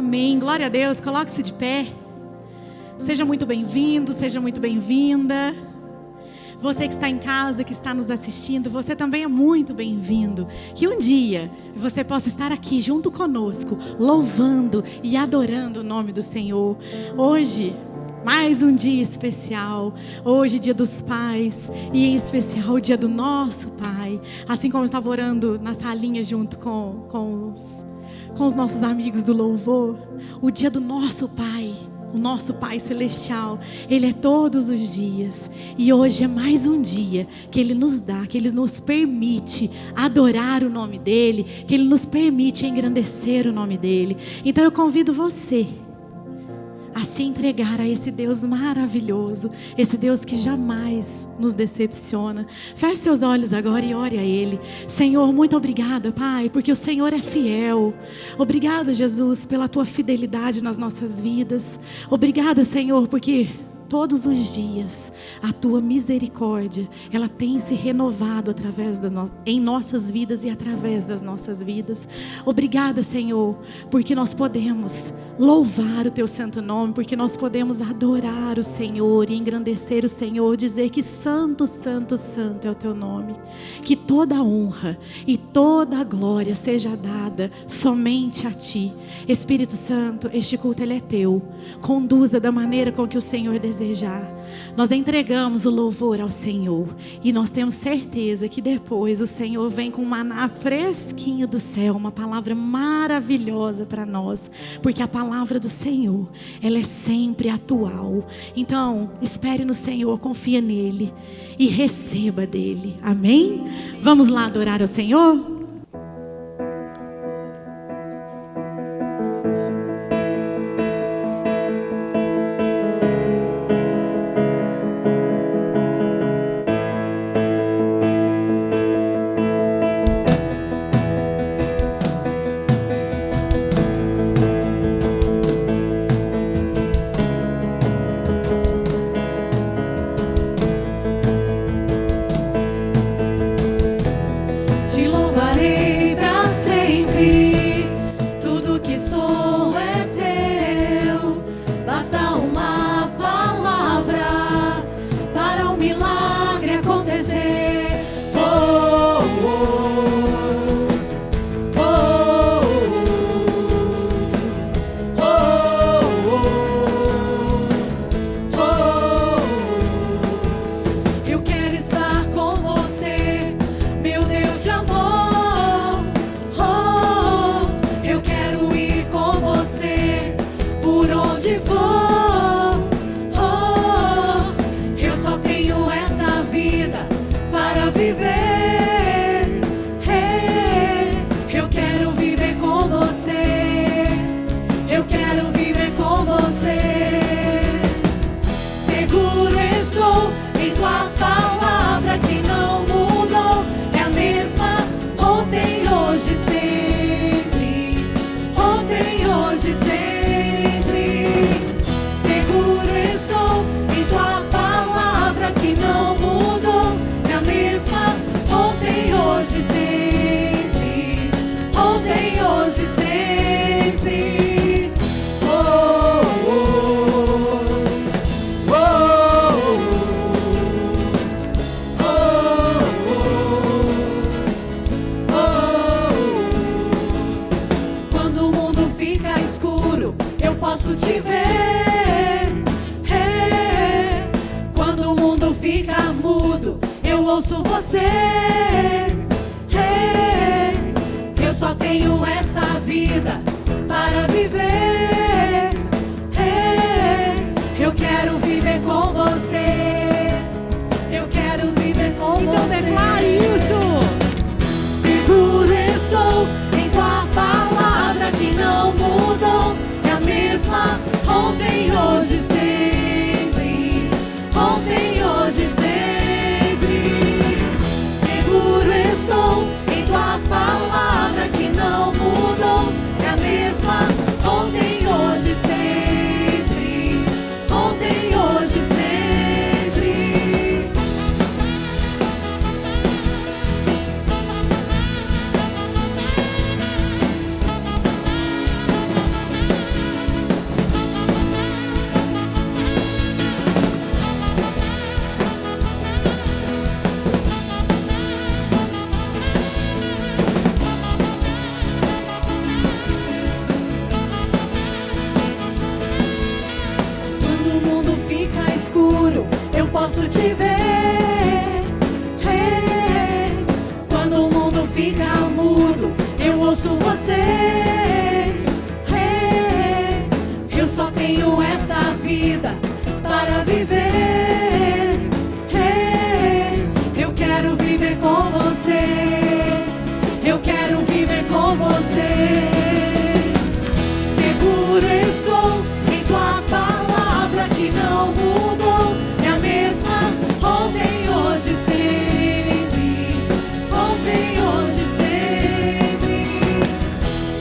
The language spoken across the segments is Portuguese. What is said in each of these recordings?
Amém. Glória a Deus. Coloque-se de pé. Seja muito bem-vindo, seja muito bem-vinda. Você que está em casa, que está nos assistindo, você também é muito bem-vindo. Que um dia você possa estar aqui junto conosco, louvando e adorando o nome do Senhor. Hoje, mais um dia especial. Hoje, dia dos pais. E em especial o dia do nosso Pai. Assim como eu estava orando na salinha junto com os nossos amigos do louvor. O dia do nosso Pai. O nosso Pai Celestial, Ele é todos os dias. E hoje é mais um dia que Ele nos dá, que Ele nos permite adorar o nome dEle, que Ele nos permite engrandecer o nome dEle. Então eu convido você a se entregar a esse Deus maravilhoso, esse Deus que jamais nos decepciona. Feche seus olhos agora e ore a Ele. Senhor, muito obrigada, Pai, porque o Senhor é fiel. Obrigada, Jesus, pela Tua fidelidade nas nossas vidas. Obrigada, Senhor, porque todos os dias a Tua misericórdia, ela tem se renovado em nossas vidas e através das nossas vidas. Obrigada, Senhor, porque nós podemos louvar o Teu santo nome, porque nós podemos adorar o Senhor e engrandecer o Senhor, dizer que santo, santo, santo é o Teu nome. Que toda a honra e toda a glória seja dada somente a Ti. Espírito Santo, este culto ele é Teu. Conduza da maneira com que o Senhor desejar. Nós entregamos o louvor ao Senhor e nós temos certeza que depois o Senhor vem com um maná fresquinho do céu, uma palavra maravilhosa para nós, porque a palavra do Senhor, ela é sempre atual. Então, espere no Senhor, confia nele e receba dele. Amém? Vamos lá adorar ao Senhor? Seguro estou em Tua palavra que não mudou, é a posso te ver. Quando o mundo fica mudo, eu ouço você. Eu só tenho essa vida para viver. Eu quero viver com você. Eu quero viver com você. Seguro estou em tua palavra que não mudou. É a mesma ontem, hoje, sempre. Ontem, hoje, sempre.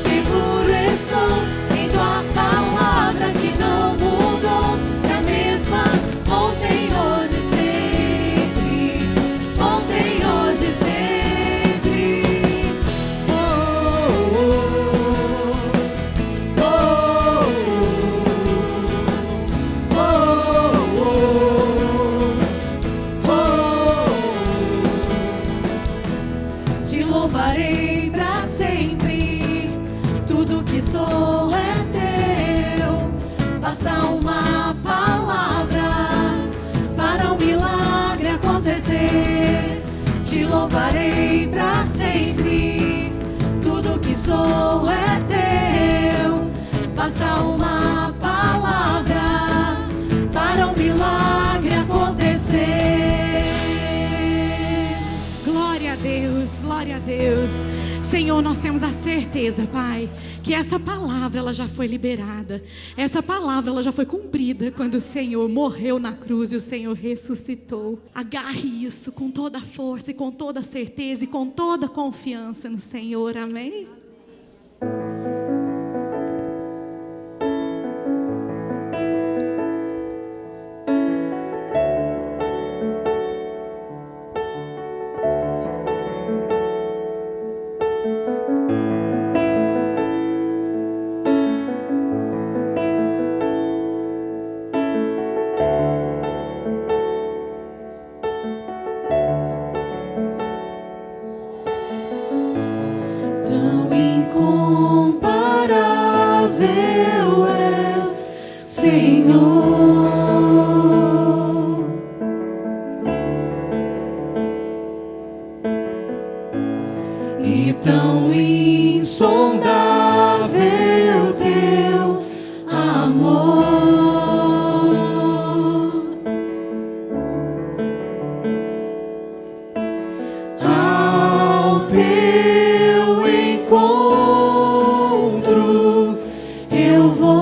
Seguro estou em tua palavra que não mudou. É a mesma ontem, hoje, sempre. Ontem, hoje, sempre. Oh, oh, oh. Te louvarei pra sempre. Tudo que sou é teu. Basta uma palavra para um milagre acontecer. Te louvarei pra sempre. Tudo que sou é teu. Basta uma palavra para um milagre acontecer. Glória a Deus, glória a Deus. Senhor, nós temos a certeza, Pai, que essa palavra ela já foi liberada. Essa palavra ela já foi cumprida quando o Senhor morreu na cruz e o Senhor ressuscitou. Agarre isso com toda a força e com toda a certeza e com toda a confiança no Senhor. Amém? Tão incomparável és, Senhor, e tão insondável teu amor. Ao teu encontro eu vou.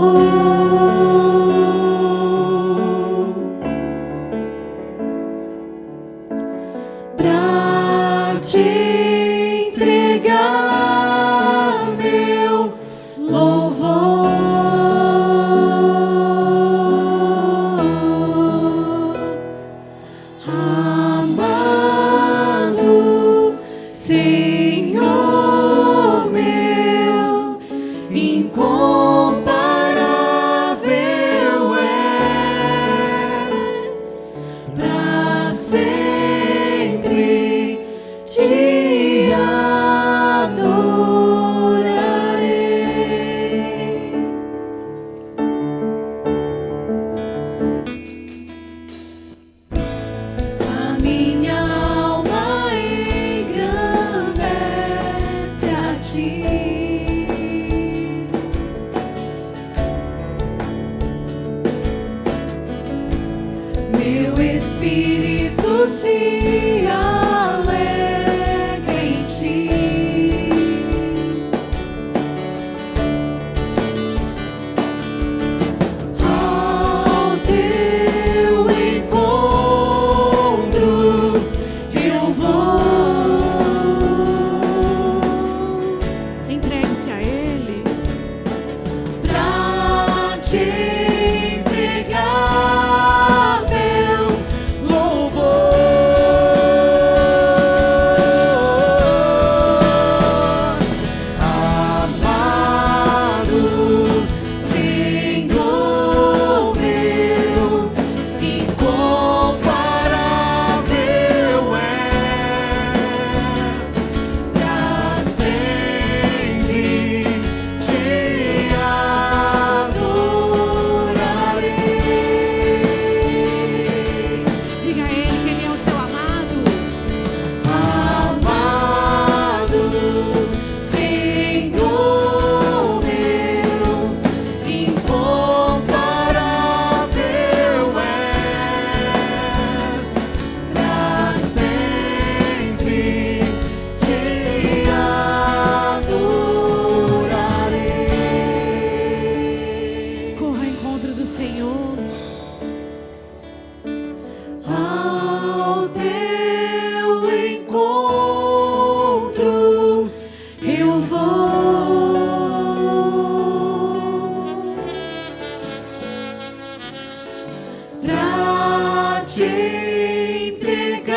te entregar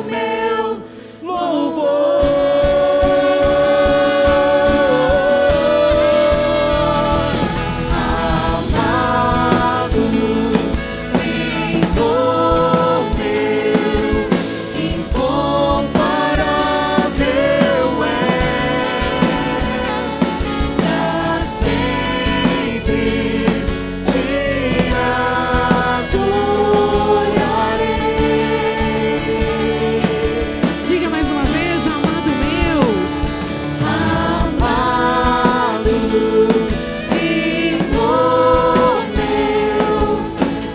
meu louvor. Amado Senhor meu, incomparável és, pra sempre te adorarei. Diga mais uma vez, amado meu. Amado Senhor meu,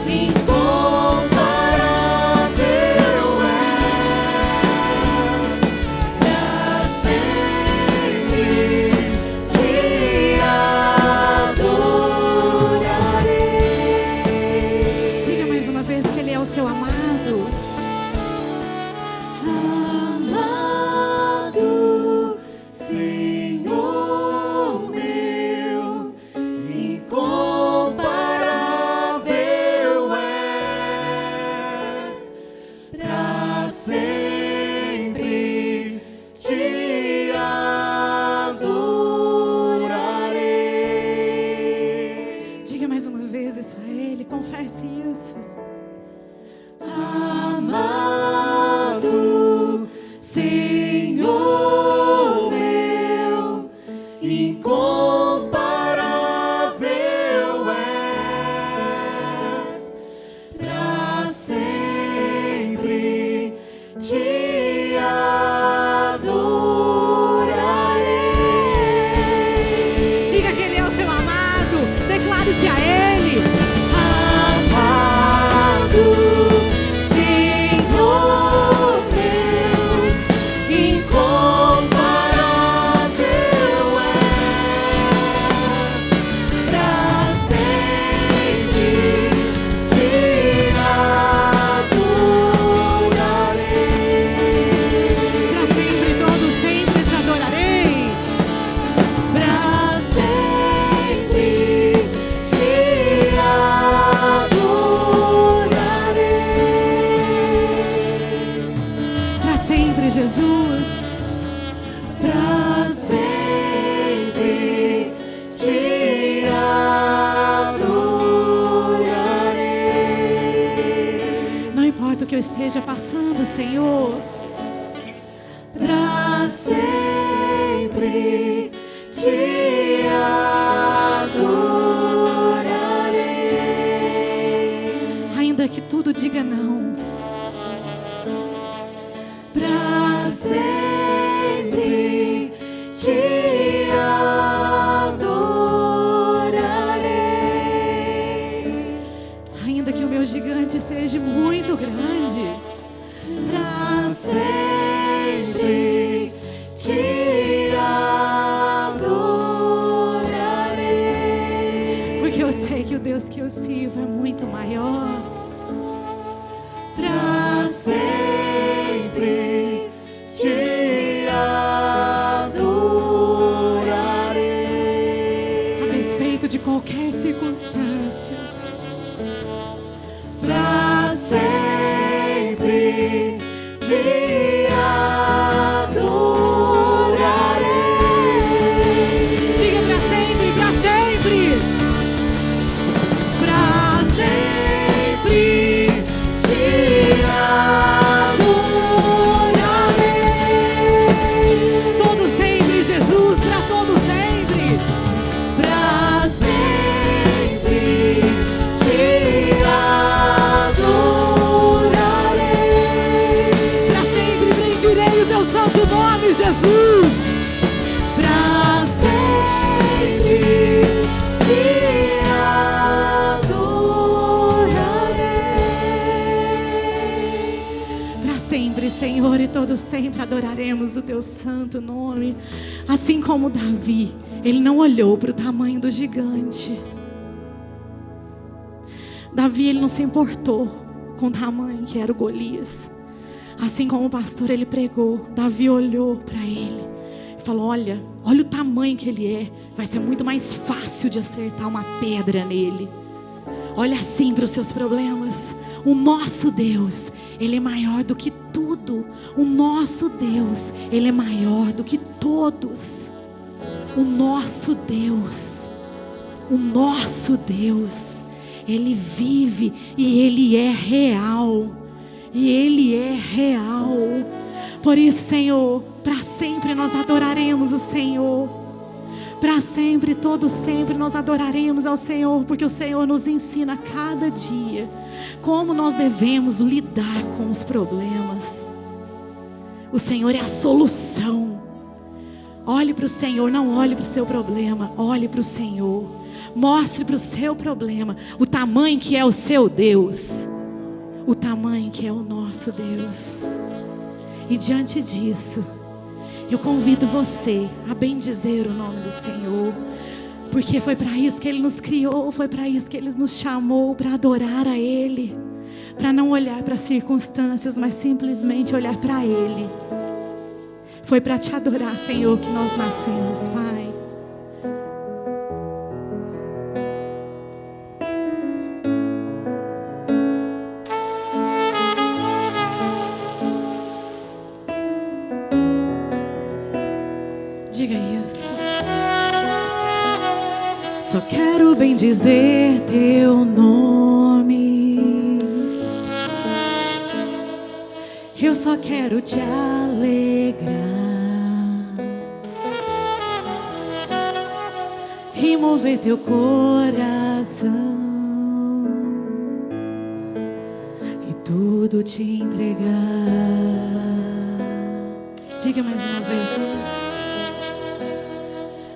incomparável és, pra sempre te adorarei. Diga mais uma vez que Ele é o seu amado. Amado Senhor meu, incomparável és, pra sempre te adorarei. Diga mais uma vez isso a Ele. Confesse isso. Amado Senhor meu, incomparável és, pra sempre te adorarei. Diga que Ele é o seu amado. Declare-se a Ele. Amado Senhor meu, incomparável és, pra sempre te adorarei. Para sempre, todo sempre te adorarei. Pra sempre te adorarei. Para sempre, Jesus. Pra sempre te adorarei. Não importa o que eu esteja passando, Senhor. Pra sempre te adorarei. Ainda que tudo diga não. Pra sempre te adorarei. Ainda que o meu gigante seja muito grande. Pra sempre te adorarei. Porque eu sei que o Deus que eu sirvo é muito maior. Pra sempre te adorarei. A despeito de qualquer circunstância. Pra sempre te adorarei. Diga para sempre, para sempre. Pra sempre te adorarei. Todo sempre, Jesus, para todo sempre. Pra sempre te adorarei. Para sempre bendirei o teu santo nome, Jesus. Pra sempre te adorarei. Para sempre, Senhor, e todo sempre adoraremos o teu santo nome. Assim como Davi, ele não olhou para o tamanho do gigante. Davi, ele não se importou com o tamanho que era o Golias. Assim como o pastor, ele pregou, Davi olhou para ele e falou: olha o tamanho que ele é. Vai ser muito mais fácil de acertar uma pedra nele. Olha assim para os seus problemas. O nosso Deus, Ele é maior do que tudo. O nosso Deus, Ele é maior do que todos. O nosso Deus, Ele vive e Ele é real. E Ele é real. Por isso, Senhor, para sempre nós adoraremos o Senhor. Para sempre, todo sempre nós adoraremos ao Senhor, porque o Senhor nos ensina a cada dia como nós devemos lidar com os problemas. O Senhor é a solução. Olhe para o Senhor, não olhe para o seu problema, olhe para o Senhor. Mostre para o seu problema o tamanho que é o seu Deus, o tamanho que é o nosso Deus. E diante disso, eu convido você a bendizer o nome do Senhor, porque foi para isso que Ele nos criou, foi para isso que Ele nos chamou, para adorar a Ele, para não olhar para as circunstâncias, mas simplesmente olhar para Ele. Foi para te adorar, Senhor, que nós nascemos, Pai. Diga isso. Só quero bendizer teu nome. Eu só quero te alegrar e mover teu coração e tudo te entregar. Diga mais uma vez isso.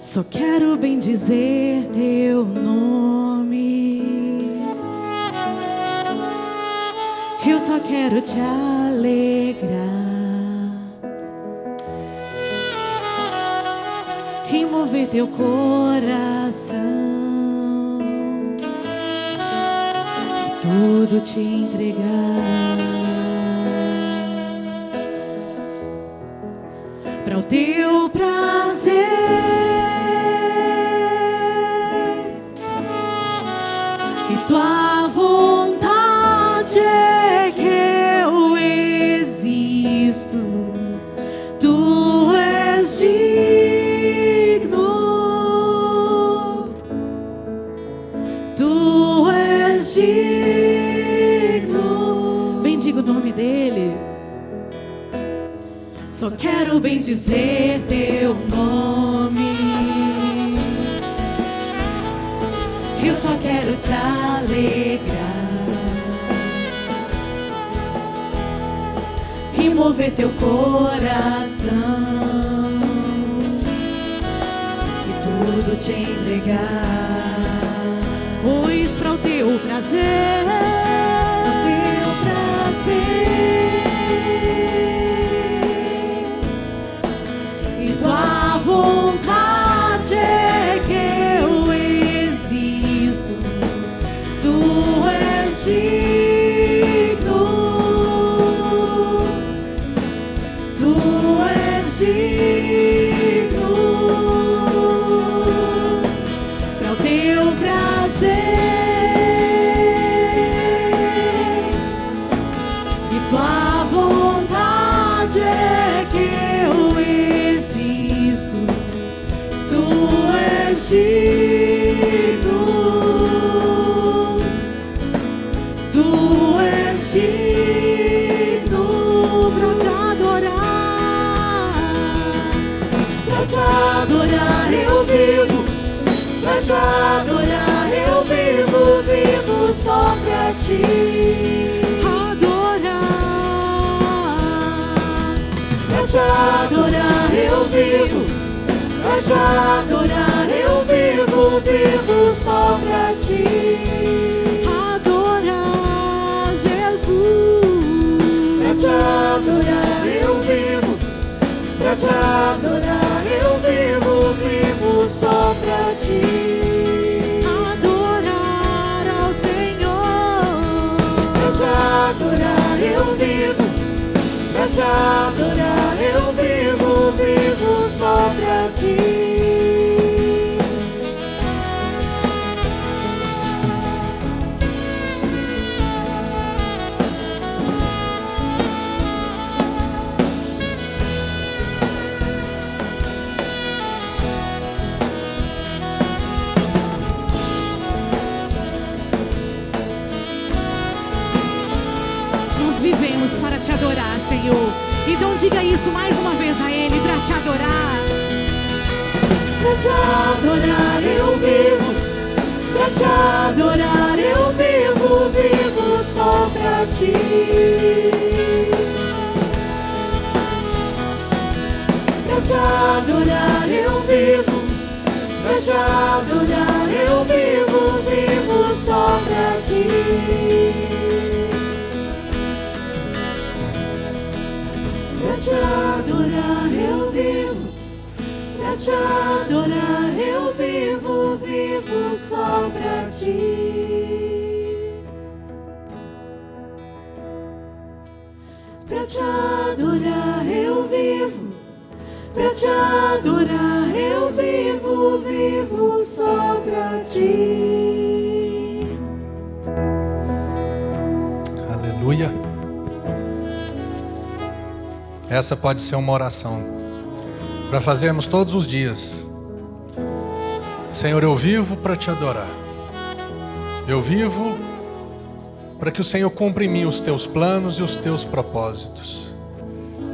Só quero bendizer teu nome. Eu só quero te alegrar e mover teu coração e tudo te entregar para o teu prazer. Tua vontade é que eu existo. Tu és digno. Tu és digno. Bendiga o nome dele. Só quero bendizer teu nome. Eu só quero te alegrar e mover teu coração e tudo te entregar. Pois para o teu prazer, e tua vontade é que eu existo. Tu és digno. Tu és digno. Para o teu prazer e tua vontade é que eu existo. Tu és digno. Tu és digno pra te adorar. Pra te adorar eu vivo. Pra te adorar eu vivo. Vivo só pra te adorar. Pra te adorar eu vivo. Pra te adorar eu vivo. Vivo só pra te adorar, Jesus. Pra te adorar eu vivo. Pra te adorar eu vivo. Vivo só pra te adorar ao Senhor. Pra te adorar eu vivo. Pra te adorar eu vivo. Vivo só pra ti. te adorar, Senhor. Então diga isso mais uma vez a Ele, para te adorar. Pra te adorar eu vivo, pra te adorar eu vivo, vivo só pra ti. Pra te adorar eu vivo, pra te adorar eu vivo, vivo só pra ti. Pra te adorar eu vivo, pra te adorar eu vivo, vivo só pra ti. Pra te adorar eu vivo, pra te adorar eu vivo, vivo só pra ti. Aleluia. Essa pode ser uma oração para fazermos todos os dias. Senhor, eu vivo para te adorar. Eu vivo para que o Senhor cumpra em mim os teus planos e os teus propósitos.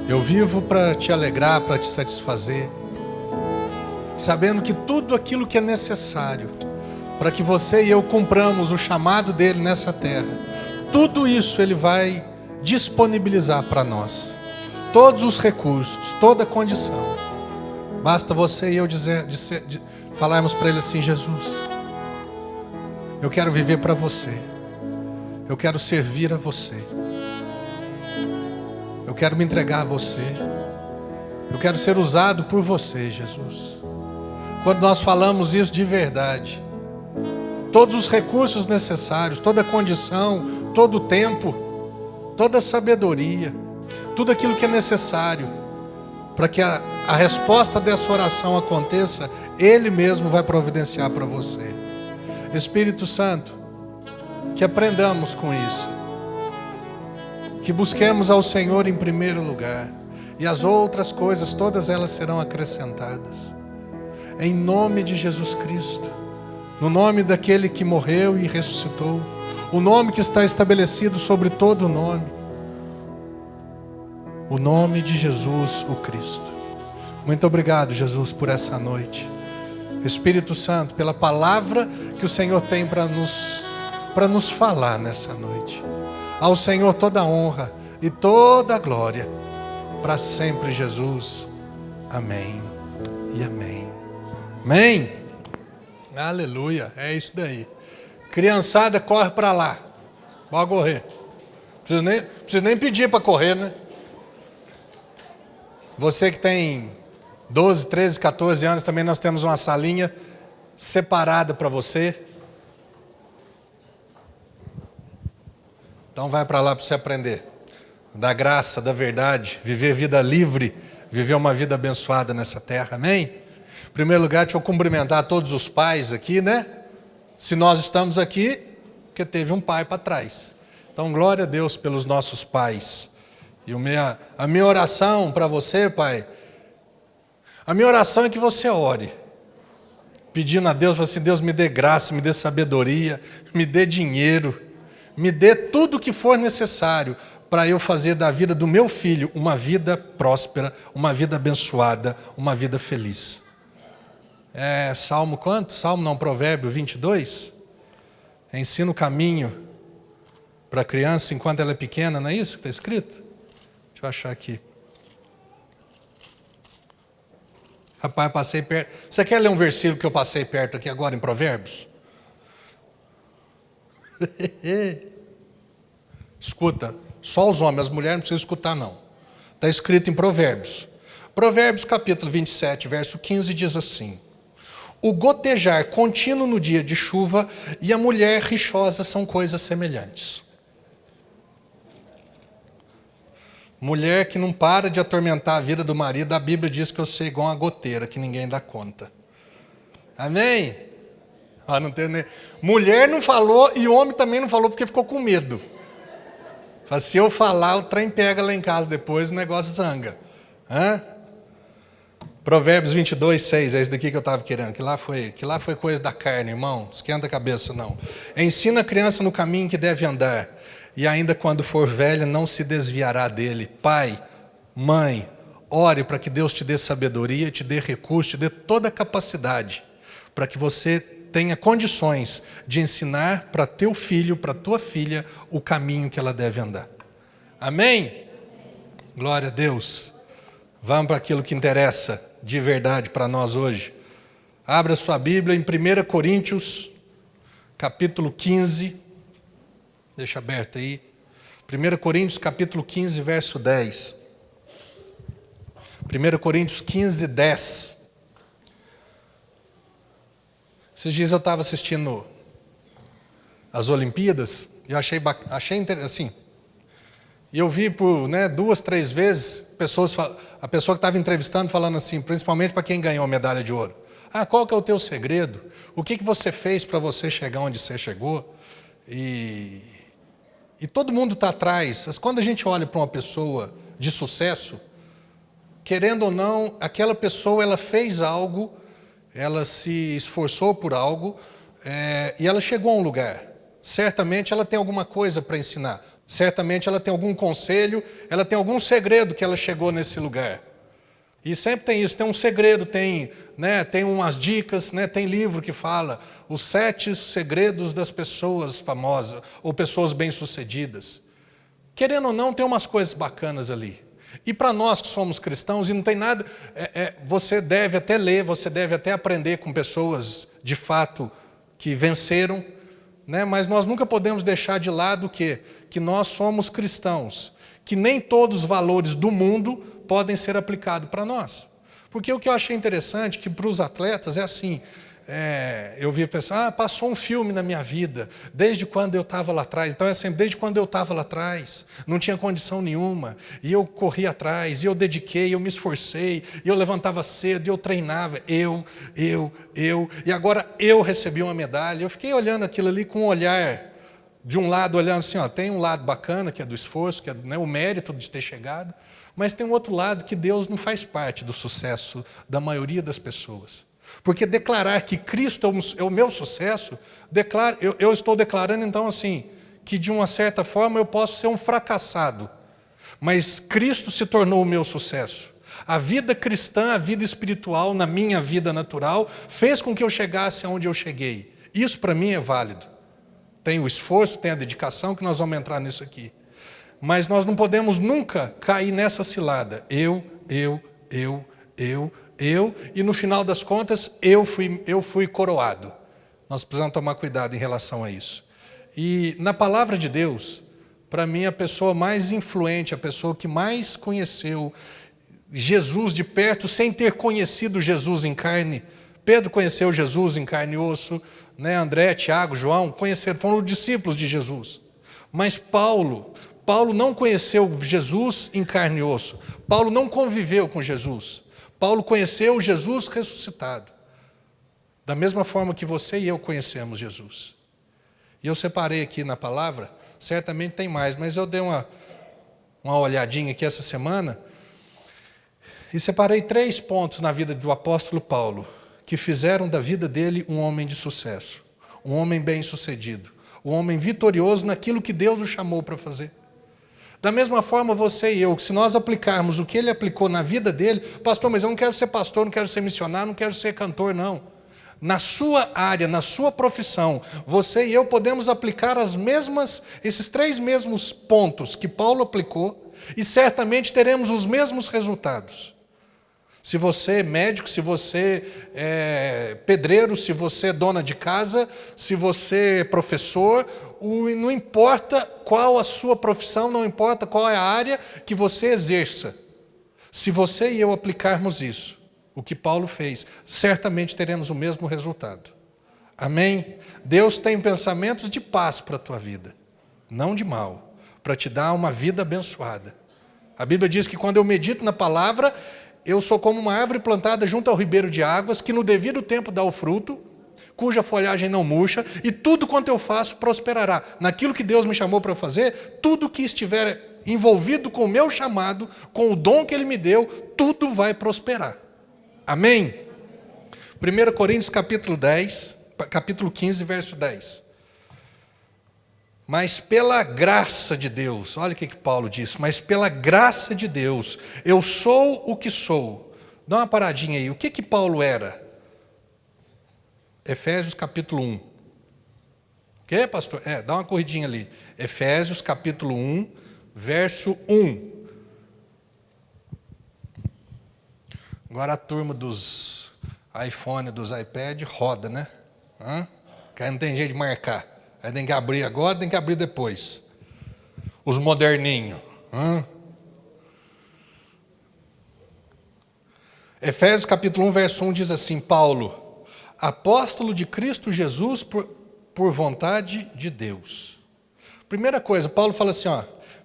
Eu vivo para te alegrar, para te satisfazer, sabendo que tudo aquilo que é necessário para que você e eu cumpramos o chamado dele nessa terra, tudo isso ele vai disponibilizar para nós. Todos os recursos, toda a condição. Basta você e eu falarmos para ele assim: Jesus, eu quero viver para você. Eu quero servir a você. Eu quero me entregar a você. Eu quero ser usado por você, Jesus. Quando nós falamos isso de verdade, todos os recursos necessários, toda a condição, todo o tempo, toda a sabedoria, tudo aquilo que é necessário para que a resposta dessa oração aconteça, Ele mesmo vai providenciar para você. Espírito Santo, que aprendamos com isso, que busquemos ao Senhor em primeiro lugar, e as outras coisas, todas elas serão acrescentadas. Em nome de Jesus Cristo, no nome daquele que morreu e ressuscitou, o nome que está estabelecido sobre todo o nome, o nome de Jesus, o Cristo. Muito obrigado, Jesus, por essa noite. Espírito Santo, pela palavra que o Senhor tem para nos falar nessa noite. Ao Senhor toda a honra e toda a glória, para sempre, Jesus. Amém e amém. Amém. Aleluia, é isso daí. Criançada, corre para lá. Pode correr. Precisa nem pedir para correr, né? Você que tem 12, 13, 14 anos, também nós temos uma salinha separada para você. Então vai para lá para você aprender da graça, da verdade, viver vida livre, viver uma vida abençoada nessa terra, amém? Em primeiro lugar, deixa eu cumprimentar todos os pais aqui, né? Se nós estamos aqui, porque teve um pai para trás. Então, glória a Deus pelos nossos pais. E a minha oração para você, pai, a minha oração é que você ore, pedindo a Deus, assim: Deus, me dê graça, me dê sabedoria, me dê dinheiro, me dê tudo o que for necessário para eu fazer da vida do meu filho uma vida próspera, uma vida abençoada, uma vida feliz. É Salmo quanto? Salmo não, Provérbio 22. Ensina o caminho para a criança enquanto ela é pequena, não é isso que está escrito? Deixa eu achar aqui. Rapaz, eu passei perto. Você quer ler um versículo que eu passei perto aqui agora em Provérbios? Escuta, só os homens, as mulheres não precisam escutar não. Está escrito em Provérbios. Provérbios capítulo 27, verso 15 diz assim: o gotejar contínuo no dia de chuva e a mulher rixosa são coisas semelhantes. Mulher que não para de atormentar a vida do marido, a Bíblia diz que eu sei igual uma goteira, que ninguém dá conta. Amém? Não tem nem... Mulher não falou e homem também não falou porque ficou com medo. Se eu falar, o trem pega lá em casa depois, o negócio zanga. Provérbios 22, 6, é isso daqui que eu estava querendo, que lá foi coisa da carne, irmão, esquenta a cabeça não. Ensina a criança no caminho que deve andar, e ainda quando for velha não se desviará dele. Pai, mãe, ore para que Deus te dê sabedoria, te dê recurso, te dê toda a capacidade, para que você tenha condições de ensinar para teu filho, para tua filha, o caminho que ela deve andar. Amém? Glória a Deus. Vamos para aquilo que interessa de verdade para nós hoje. Abra sua Bíblia em 1 Coríntios, capítulo 15. Deixa aberto aí. 1 Coríntios, capítulo 15, verso 10. 1 Coríntios 15, 10. Esses dias eu estava assistindo as Olimpíadas e eu achei interessante, assim, e eu vi por 2, 3 vezes a pessoa que estava entrevistando falando assim, principalmente para quem ganhou a medalha de ouro. Qual que é o teu segredo? O que você fez para você chegar onde você chegou? E todo mundo está atrás. Mas quando a gente olha para uma pessoa de sucesso, querendo ou não, aquela pessoa ela fez algo, ela se esforçou por algo e ela chegou a um lugar. Certamente ela tem alguma coisa para ensinar. Certamente ela tem algum conselho, ela tem algum segredo que ela chegou nesse lugar. E sempre tem isso, tem um segredo, tem umas dicas, tem livro que fala os 7 segredos das pessoas famosas ou pessoas bem-sucedidas. Querendo ou não, tem umas coisas bacanas ali. E para nós que somos cristãos, e não tem nada, você deve até ler, você deve até aprender com pessoas de fato que venceram, mas nós nunca podemos deixar de lado que nós somos cristãos, que nem todos os valores do mundo podem ser aplicados para nós. Porque o que eu achei interessante, que para os atletas é assim, eu vi pessoas, passou um filme na minha vida, desde quando eu estava lá atrás. Então é assim, desde quando eu estava lá atrás, não tinha condição nenhuma, e eu corri atrás, e eu dediquei, eu me esforcei, e eu levantava cedo, e eu treinava, e agora eu recebi uma medalha. Eu fiquei olhando aquilo ali com um olhar, de um lado olhando assim, tem um lado bacana, que é do esforço, que é o mérito de ter chegado, mas tem um outro lado que Deus não faz parte do sucesso da maioria das pessoas. Porque declarar que Cristo é o meu sucesso, eu estou declarando então assim, que de uma certa forma eu posso ser um fracassado, mas Cristo se tornou o meu sucesso. A vida cristã, a vida espiritual na minha vida natural, fez com que eu chegasse aonde eu cheguei. Isso para mim é válido. Tem o esforço, tem a dedicação, que nós vamos entrar nisso aqui. Mas nós não podemos nunca cair nessa cilada. Eu, e no final das contas, eu fui coroado. Nós precisamos tomar cuidado em relação a isso. E na palavra de Deus, para mim, a pessoa mais influente, a pessoa que mais conheceu Jesus de perto, sem ter conhecido Jesus em carne. Pedro conheceu Jesus em carne e osso, André, Tiago, João, foram discípulos de Jesus. Mas Paulo não conheceu Jesus em carne e osso. Paulo não conviveu com Jesus. Paulo conheceu Jesus ressuscitado. Da mesma forma que você e eu conhecemos Jesus. E eu separei aqui na palavra, certamente tem mais, mas eu dei uma olhadinha aqui essa semana e separei 3 pontos na vida do apóstolo Paulo, que fizeram da vida dele um homem de sucesso, um homem bem-sucedido, um homem vitorioso naquilo que Deus o chamou para fazer. Da mesma forma, você e eu, se nós aplicarmos o que ele aplicou na vida dele, pastor, mas eu não quero ser pastor, não quero ser missionário, não quero ser cantor, não. Na sua área, na sua profissão, você e eu podemos aplicar esses 3 mesmos pontos que Paulo aplicou e certamente teremos os mesmos resultados. Se você é médico, se você é pedreiro, se você é dona de casa, se você é professor, não importa qual a sua profissão, não importa qual é a área que você exerça. Se você e eu aplicarmos isso, o que Paulo fez, certamente teremos o mesmo resultado. Amém? Deus tem pensamentos de paz para a tua vida, não de mal, para te dar uma vida abençoada. A Bíblia diz que quando eu medito na palavra, eu sou como uma árvore plantada junto ao ribeiro de águas, que no devido tempo dá o fruto, cuja folhagem não murcha, e tudo quanto eu faço prosperará. Naquilo que Deus me chamou para fazer, tudo que estiver envolvido com o meu chamado, com o dom que Ele me deu, tudo vai prosperar. Amém? 1 Coríntios capítulo 15, verso 10. Mas pela graça de Deus, olha o que Paulo disse, mas pela graça de Deus, eu sou o que sou. Dá uma paradinha aí, o que Paulo era? Efésios capítulo 1. O que, pastor? Dá uma corridinha ali. Efésios capítulo 1, verso 1. Agora a turma dos iPhone, dos iPad, roda, né? Que aí não tem jeito de marcar. Aí tem que abrir agora, tem que abrir depois. Os moderninhos. Efésios capítulo 1, verso 1 diz assim, Paulo, apóstolo de Cristo Jesus por vontade de Deus. Primeira coisa, Paulo fala assim,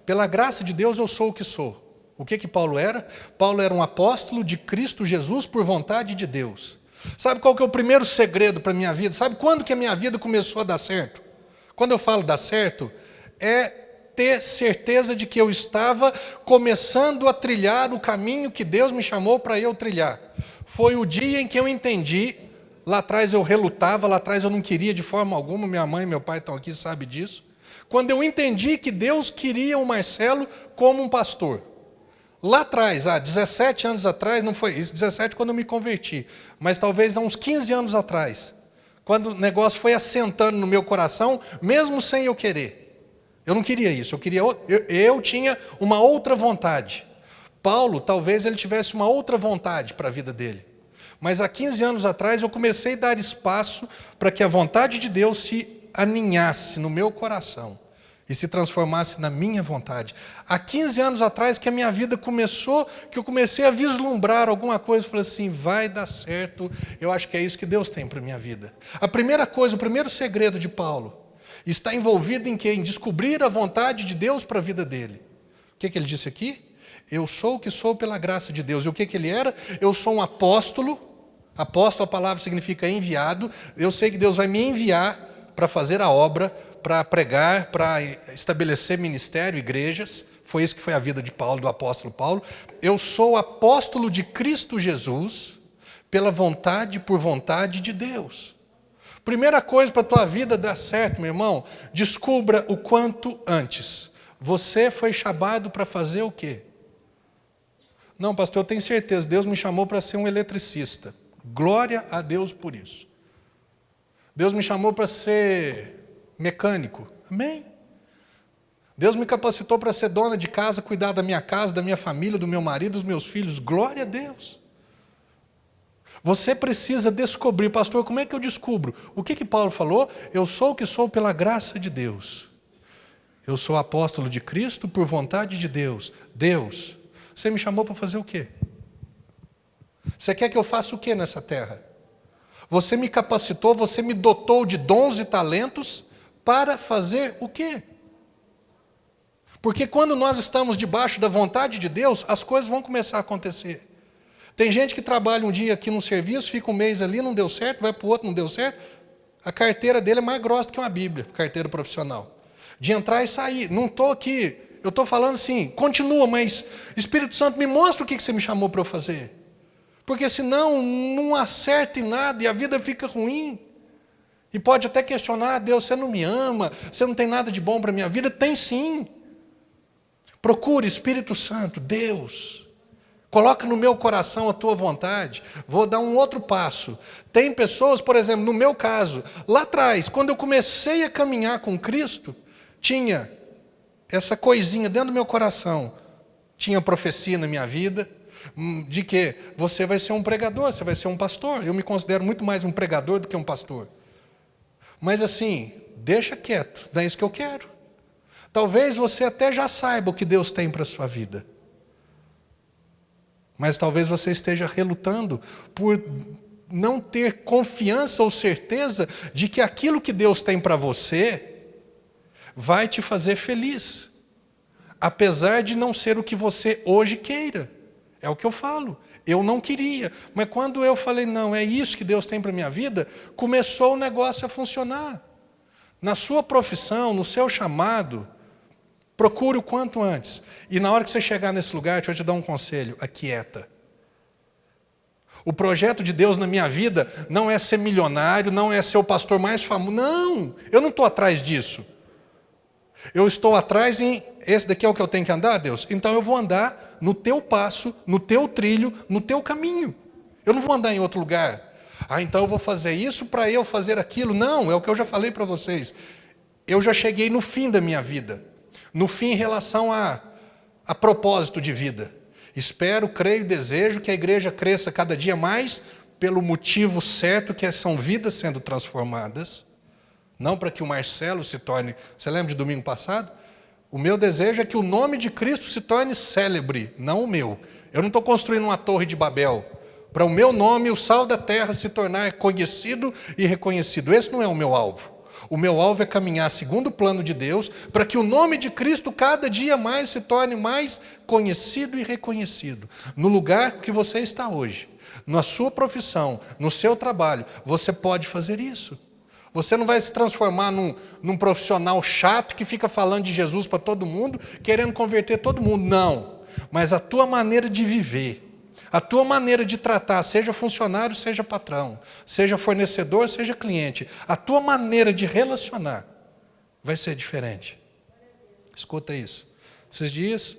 pela graça de Deus eu sou o que sou. O que Paulo era? Paulo era um apóstolo de Cristo Jesus por vontade de Deus. Sabe qual que é o primeiro segredo para a minha vida? Sabe quando que a minha vida começou a dar certo? Quando eu falo dar certo, é ter certeza de que eu estava começando a trilhar o caminho que Deus me chamou para eu trilhar. Foi o dia em que eu entendi, lá atrás eu relutava, lá atrás eu não queria de forma alguma, minha mãe e meu pai estão aqui, sabem disso. Quando eu entendi que Deus queria o Marcelo como um pastor. Lá atrás, há 17 anos atrás, não foi isso, 17 quando eu me converti, mas talvez há uns 15 anos atrás, quando o negócio foi assentando no meu coração, mesmo sem eu querer. Eu não queria isso, eu tinha uma outra vontade. Paulo, talvez ele tivesse uma outra vontade para a vida dele. Mas há 15 anos atrás eu comecei a dar espaço para que a vontade de Deus se aninhasse no meu coração e se transformasse na minha vontade. Há 15 anos atrás que a minha vida começou, que eu comecei a vislumbrar alguma coisa, falei assim, vai dar certo, eu acho que é isso que Deus tem para a minha vida. A primeira coisa, o primeiro segredo de Paulo, está envolvido em quê? Em descobrir a vontade de Deus para a vida dele. O que ele disse aqui? Eu sou o que sou pela graça de Deus. E o que ele era? Eu sou um apóstolo. Apóstolo, a palavra significa enviado. Eu sei que Deus vai me enviar para fazer a obra, para pregar, para estabelecer ministério, igrejas. Foi isso que foi a vida de Paulo, do apóstolo Paulo. Eu sou apóstolo de Cristo Jesus pela vontade, por vontade de Deus. Primeira coisa para a tua vida dar certo, meu irmão, descubra o quanto antes. Você foi chamado para fazer o quê? Não, pastor, eu tenho certeza, Deus me chamou para ser um eletricista. Glória a Deus por isso. Deus me chamou para ser mecânico. Amém? Deus me capacitou para ser dona de casa, cuidar da minha casa, da minha família, do meu marido, dos meus filhos. Glória a Deus. Você precisa descobrir, pastor, como é que eu descubro? O que Paulo falou? Eu sou o que sou pela graça de Deus. Eu sou apóstolo de Cristo por vontade de Deus. Deus, você me chamou para fazer o quê? Você quer que eu faça o quê nessa terra? Você me capacitou, você me dotou de dons e talentos para fazer o quê? Porque quando nós estamos debaixo da vontade de Deus, as coisas vão começar a acontecer. Tem gente que trabalha um dia aqui num serviço, fica um mês ali, não deu certo, vai para o outro, não deu certo. A carteira dele é mais grossa do que uma Bíblia, carteira profissional. De entrar e sair. Não estou aqui, eu estou falando assim, continua, mas Espírito Santo, me mostra o que você me chamou para eu fazer. Porque senão não acerta em nada e a vida fica ruim. E pode até questionar, Deus, você não me ama, você não tem nada de bom para a minha vida. Tem sim. Procure, Espírito Santo, Deus, coloca no meu coração a tua vontade. Vou dar um outro passo. Tem pessoas, por exemplo, no meu caso, lá atrás, quando eu comecei a caminhar com Cristo, tinha essa coisinha dentro do meu coração. Tinha profecia na minha vida, de que você vai ser um pregador, você vai ser um pastor. Eu me considero muito mais um pregador do que um pastor. Mas assim, deixa quieto, não é isso que eu quero. Talvez você até já saiba o que Deus tem para a sua vida. Mas talvez você esteja relutando por não ter confiança ou certeza de que aquilo que Deus tem para você vai te fazer feliz. Apesar de não ser o que você hoje queira. É o que eu falo. Eu não queria. Mas quando eu falei, não, é isso que Deus tem para a minha vida, começou o negócio a funcionar. Na sua profissão, no seu chamado, procure o quanto antes. E na hora que você chegar nesse lugar, deixa eu te dar um conselho, aquieta. O projeto de Deus na minha vida não é ser milionário, não é ser o pastor mais famoso. Não, eu não estou atrás disso. Eu estou atrás em... Esse daqui é o que eu tenho que andar, Deus? Então eu vou andar no teu passo, no teu trilho, no teu caminho. Eu não vou andar em outro lugar. Então eu vou fazer isso para eu fazer aquilo. Não, é o que eu já falei para vocês. Eu já cheguei no fim da minha vida. No fim em relação a propósito de vida. Espero, creio e desejo que a igreja cresça cada dia mais pelo motivo certo, que são vidas sendo transformadas. Não para que o Marcelo se torne... Você lembra de domingo passado? O meu desejo é que o nome de Cristo se torne célebre, não o meu. Eu não estou construindo uma torre de Babel para o meu nome, o sal da terra, se tornar conhecido e reconhecido. Esse não é o meu alvo. O meu alvo é caminhar segundo o plano de Deus, para que o nome de Cristo cada dia mais se torne mais conhecido e reconhecido. No lugar que você está hoje, na sua profissão, no seu trabalho, você pode fazer isso. Você não vai se transformar num profissional chato que fica falando de Jesus para todo mundo, querendo converter todo mundo. Não. Mas a tua maneira de viver, a tua maneira de tratar, seja funcionário, seja patrão, seja fornecedor, seja cliente, a tua maneira de relacionar vai ser diferente. Escuta isso. Esses dias,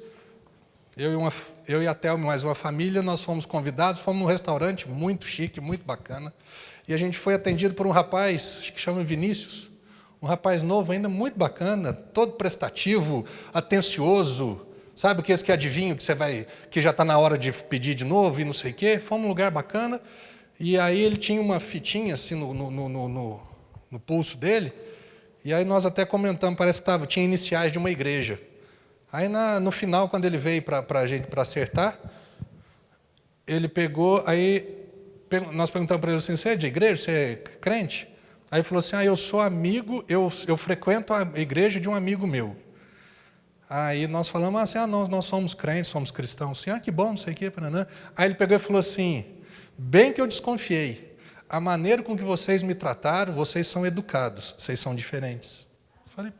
eu e a Thelma e mais uma família, nós fomos convidados, fomos num restaurante muito chique, muito bacana. E a gente foi atendido por um rapaz, acho que chama Vinícius, um rapaz novo ainda, muito bacana, todo prestativo, atencioso, sabe esse que adivinha que já está na hora de pedir de novo e não sei o quê. Fomos num lugar bacana, e aí ele tinha uma fitinha assim no pulso dele, e aí nós até comentamos, parece que tinha iniciais de uma igreja. Aí no final, quando ele veio para a gente para acertar, ele pegou, aí nós perguntamos para ele assim, você é de igreja, você é crente? Aí ele falou assim, eu sou amigo, eu frequento a igreja de um amigo meu. Aí nós falamos nós somos crentes, somos cristãos. Assim, que bom, não sei o quê. Aí ele pegou e falou assim, bem que eu desconfiei, a maneira com que vocês me trataram, vocês são educados, vocês são diferentes. Eu falei,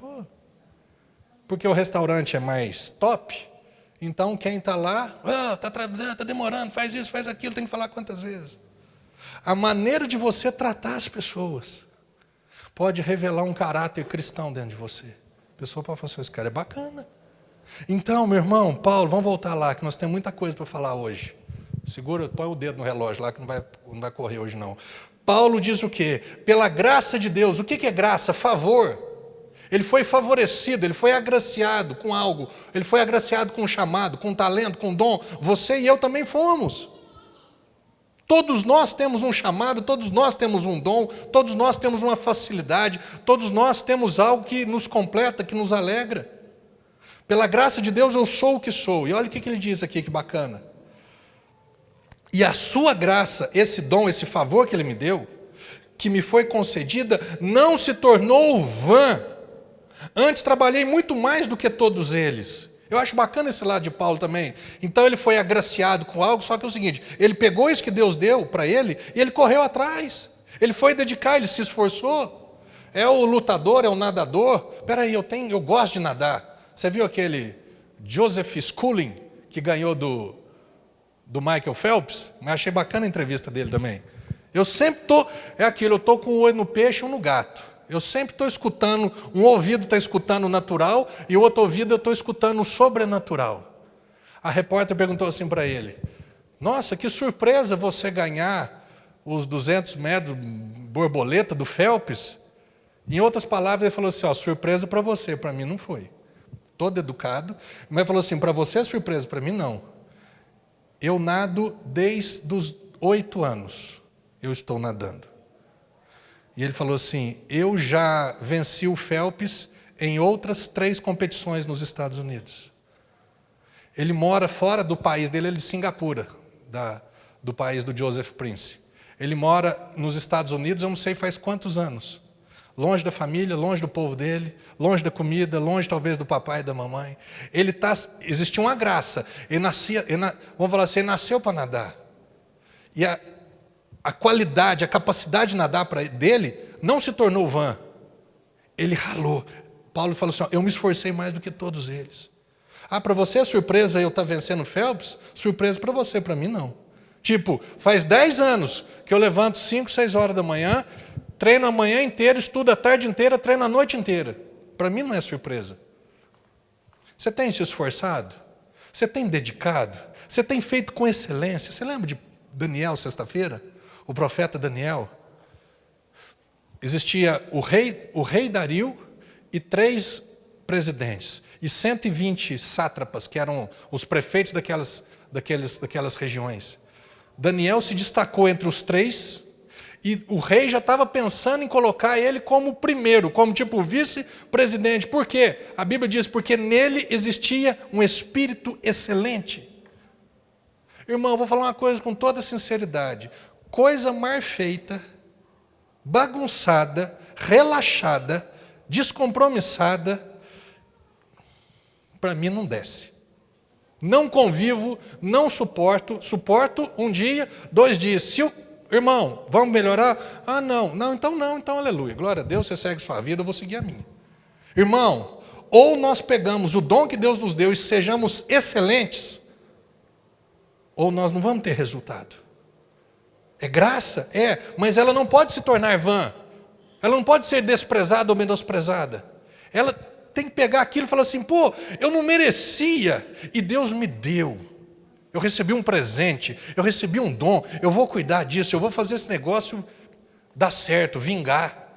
porque o restaurante é mais top, então quem está lá, está demorando, faz isso, faz aquilo, tem que falar quantas vezes. A maneira de você tratar as pessoas pode revelar um caráter cristão dentro de você. A pessoa pode falar assim, esse cara é bacana. Então, meu irmão, Paulo, vamos voltar lá, que nós temos muita coisa para falar hoje. Segura, põe o dedo no relógio lá, que não vai correr hoje não. Paulo diz o quê? Pela graça de Deus. O que é graça? Favor. Ele foi favorecido, ele foi agraciado com algo. Ele foi agraciado com um chamado, com um talento, com um dom. Você e eu também fomos. Todos nós temos um chamado, todos nós temos um dom, todos nós temos uma facilidade, todos nós temos algo que nos completa, que nos alegra. Pela graça de Deus eu sou o que sou. E olha o que ele diz aqui, que bacana. E a sua graça, esse dom, esse favor que ele me deu, que me foi concedida, não se tornou vã. Antes trabalhei muito mais do que todos eles. Eu acho bacana esse lado de Paulo também. Então ele foi agraciado com algo, só que é o seguinte, ele pegou isso que Deus deu para ele e ele correu atrás. Ele foi dedicar, ele se esforçou. É o lutador, é o nadador. Espera aí, eu gosto de nadar. Você viu aquele Joseph Schooling, que ganhou do Michael Phelps? Mas achei bacana a entrevista dele também. Eu sempre estou, eu estou com o olho no peixe ou no gato. Eu sempre estou escutando, um ouvido está escutando o natural e o outro ouvido eu estou escutando o sobrenatural. A repórter perguntou assim para ele, nossa, que surpresa você ganhar os 200 metros borboleta do Phelps. Em outras palavras, ele falou assim, surpresa para você, para mim não foi. Todo educado, mas falou assim, para você é surpresa, para mim não. Eu nado desde os 8 anos, eu estou nadando. E ele falou assim, eu já venci o Phelps em outras 3 competições nos Estados Unidos. Ele mora fora do país dele, ele é de Singapura, do país do Joseph Prince. Ele mora nos Estados Unidos, eu não sei faz quantos anos. Longe da família, longe do povo dele, longe da comida, longe talvez do papai e da mamãe. Existia uma graça, vamos falar assim, ele nasceu para nadar. E a qualidade, a capacidade de nadar dele não se tornou vã. Ele ralou. Paulo falou assim, eu me esforcei mais do que todos eles. Para você é surpresa eu estar vencendo o Phelps? Surpresa para você, para mim não. Tipo, faz 10 anos que eu levanto 5, 6 horas da manhã, treino a manhã inteira, estudo a tarde inteira, treino a noite inteira. Para mim não é surpresa. Você tem se esforçado? Você tem dedicado? Você tem feito com excelência? Você lembra de Daniel, sexta-feira? O profeta Daniel? Existia o rei Dario e 3 presidentes. E 120 sátrapas, que eram os prefeitos daquelas regiões. Daniel se destacou entre os 3, e o rei já estava pensando em colocar ele como primeiro, como tipo vice-presidente. Por quê? A Bíblia diz, porque nele existia um espírito excelente. Irmão, eu vou falar uma coisa com toda sinceridade. Coisa mal feita, bagunçada, relaxada, descompromissada, para mim não desce. Não convivo, não suporto um dia, 2 dias. Irmão, vamos melhorar? Ah, não, então aleluia, glória a Deus, você segue sua vida, eu vou seguir a minha. Irmão, ou nós pegamos o dom que Deus nos deu e sejamos excelentes, ou nós não vamos ter resultado. É graça? É, mas ela não pode se tornar vã, ela não pode ser desprezada ou menosprezada. Ela tem que pegar aquilo e falar assim, pô, eu não merecia, e Deus me deu. Eu recebi um presente, eu recebi um dom, eu vou cuidar disso, eu vou fazer esse negócio dar certo, vingar.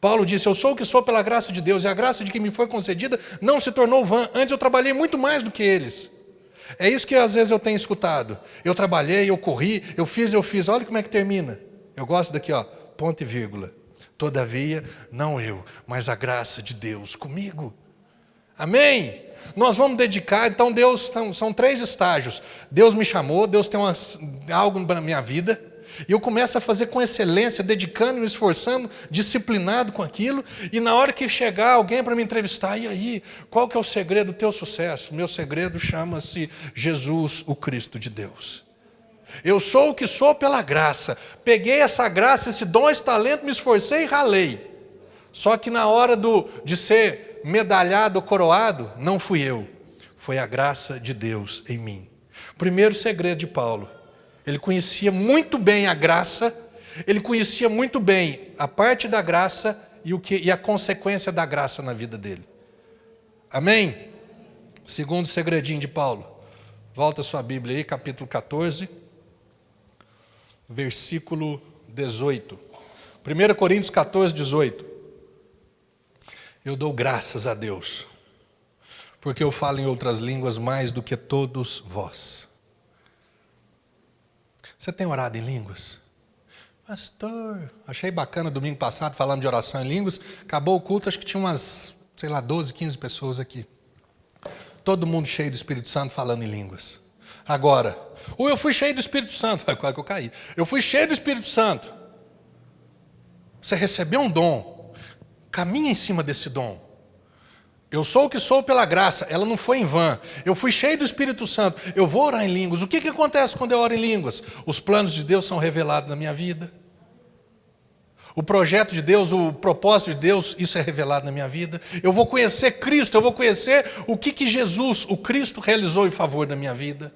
Paulo disse, eu sou o que sou pela graça de Deus, e a graça de que me foi concedida não se tornou vã. Antes eu trabalhei muito mais do que eles. É isso que às vezes eu tenho escutado. Eu trabalhei, eu corri, eu fiz. Olha como é que termina. Eu gosto daqui, ó, ponto e vírgula. Todavia, não eu, mas a graça de Deus comigo. Amém? Nós vamos dedicar, então Deus, são 3 estágios. Deus me chamou, Deus tem algo na minha vida, e eu começo a fazer com excelência, dedicando, me esforçando, disciplinado com aquilo, e na hora que chegar alguém para me entrevistar, e aí, qual que é o segredo do teu sucesso? Meu segredo chama-se Jesus, o Cristo de Deus. Eu sou o que sou pela graça, peguei essa graça, esse dom, esse talento, me esforcei e ralei. Só que na hora de ser medalhado, coroado, não fui eu, foi a graça de Deus em mim. Primeiro segredo de Paulo, ele conhecia muito bem a graça, ele conhecia muito bem a parte da graça e a consequência da graça na vida dele. Amém? Segundo segredinho de Paulo, volta a sua Bíblia aí, capítulo 14, versículo 18. 1 Coríntios 14, 18. Eu dou graças a Deus, porque eu falo em outras línguas mais do que todos vós. Você tem orado em línguas? Pastor, achei bacana domingo passado falando de oração em línguas. Acabou o culto, acho que tinha umas, 12, 15 pessoas aqui. Todo mundo cheio do Espírito Santo falando em línguas. Agora, eu fui cheio do Espírito Santo, quase que eu caí. Eu fui cheio do Espírito Santo. Você recebeu um dom. Caminha em cima desse dom. Eu sou o que sou pela graça, ela não foi em vão. Eu fui cheio do Espírito Santo, eu vou orar em línguas. O que acontece quando eu oro em línguas? Os planos de Deus são revelados na minha vida. O projeto de Deus, o propósito de Deus, isso é revelado na minha vida. Eu vou conhecer Cristo, eu vou conhecer o que Jesus, o Cristo, realizou em favor da minha vida.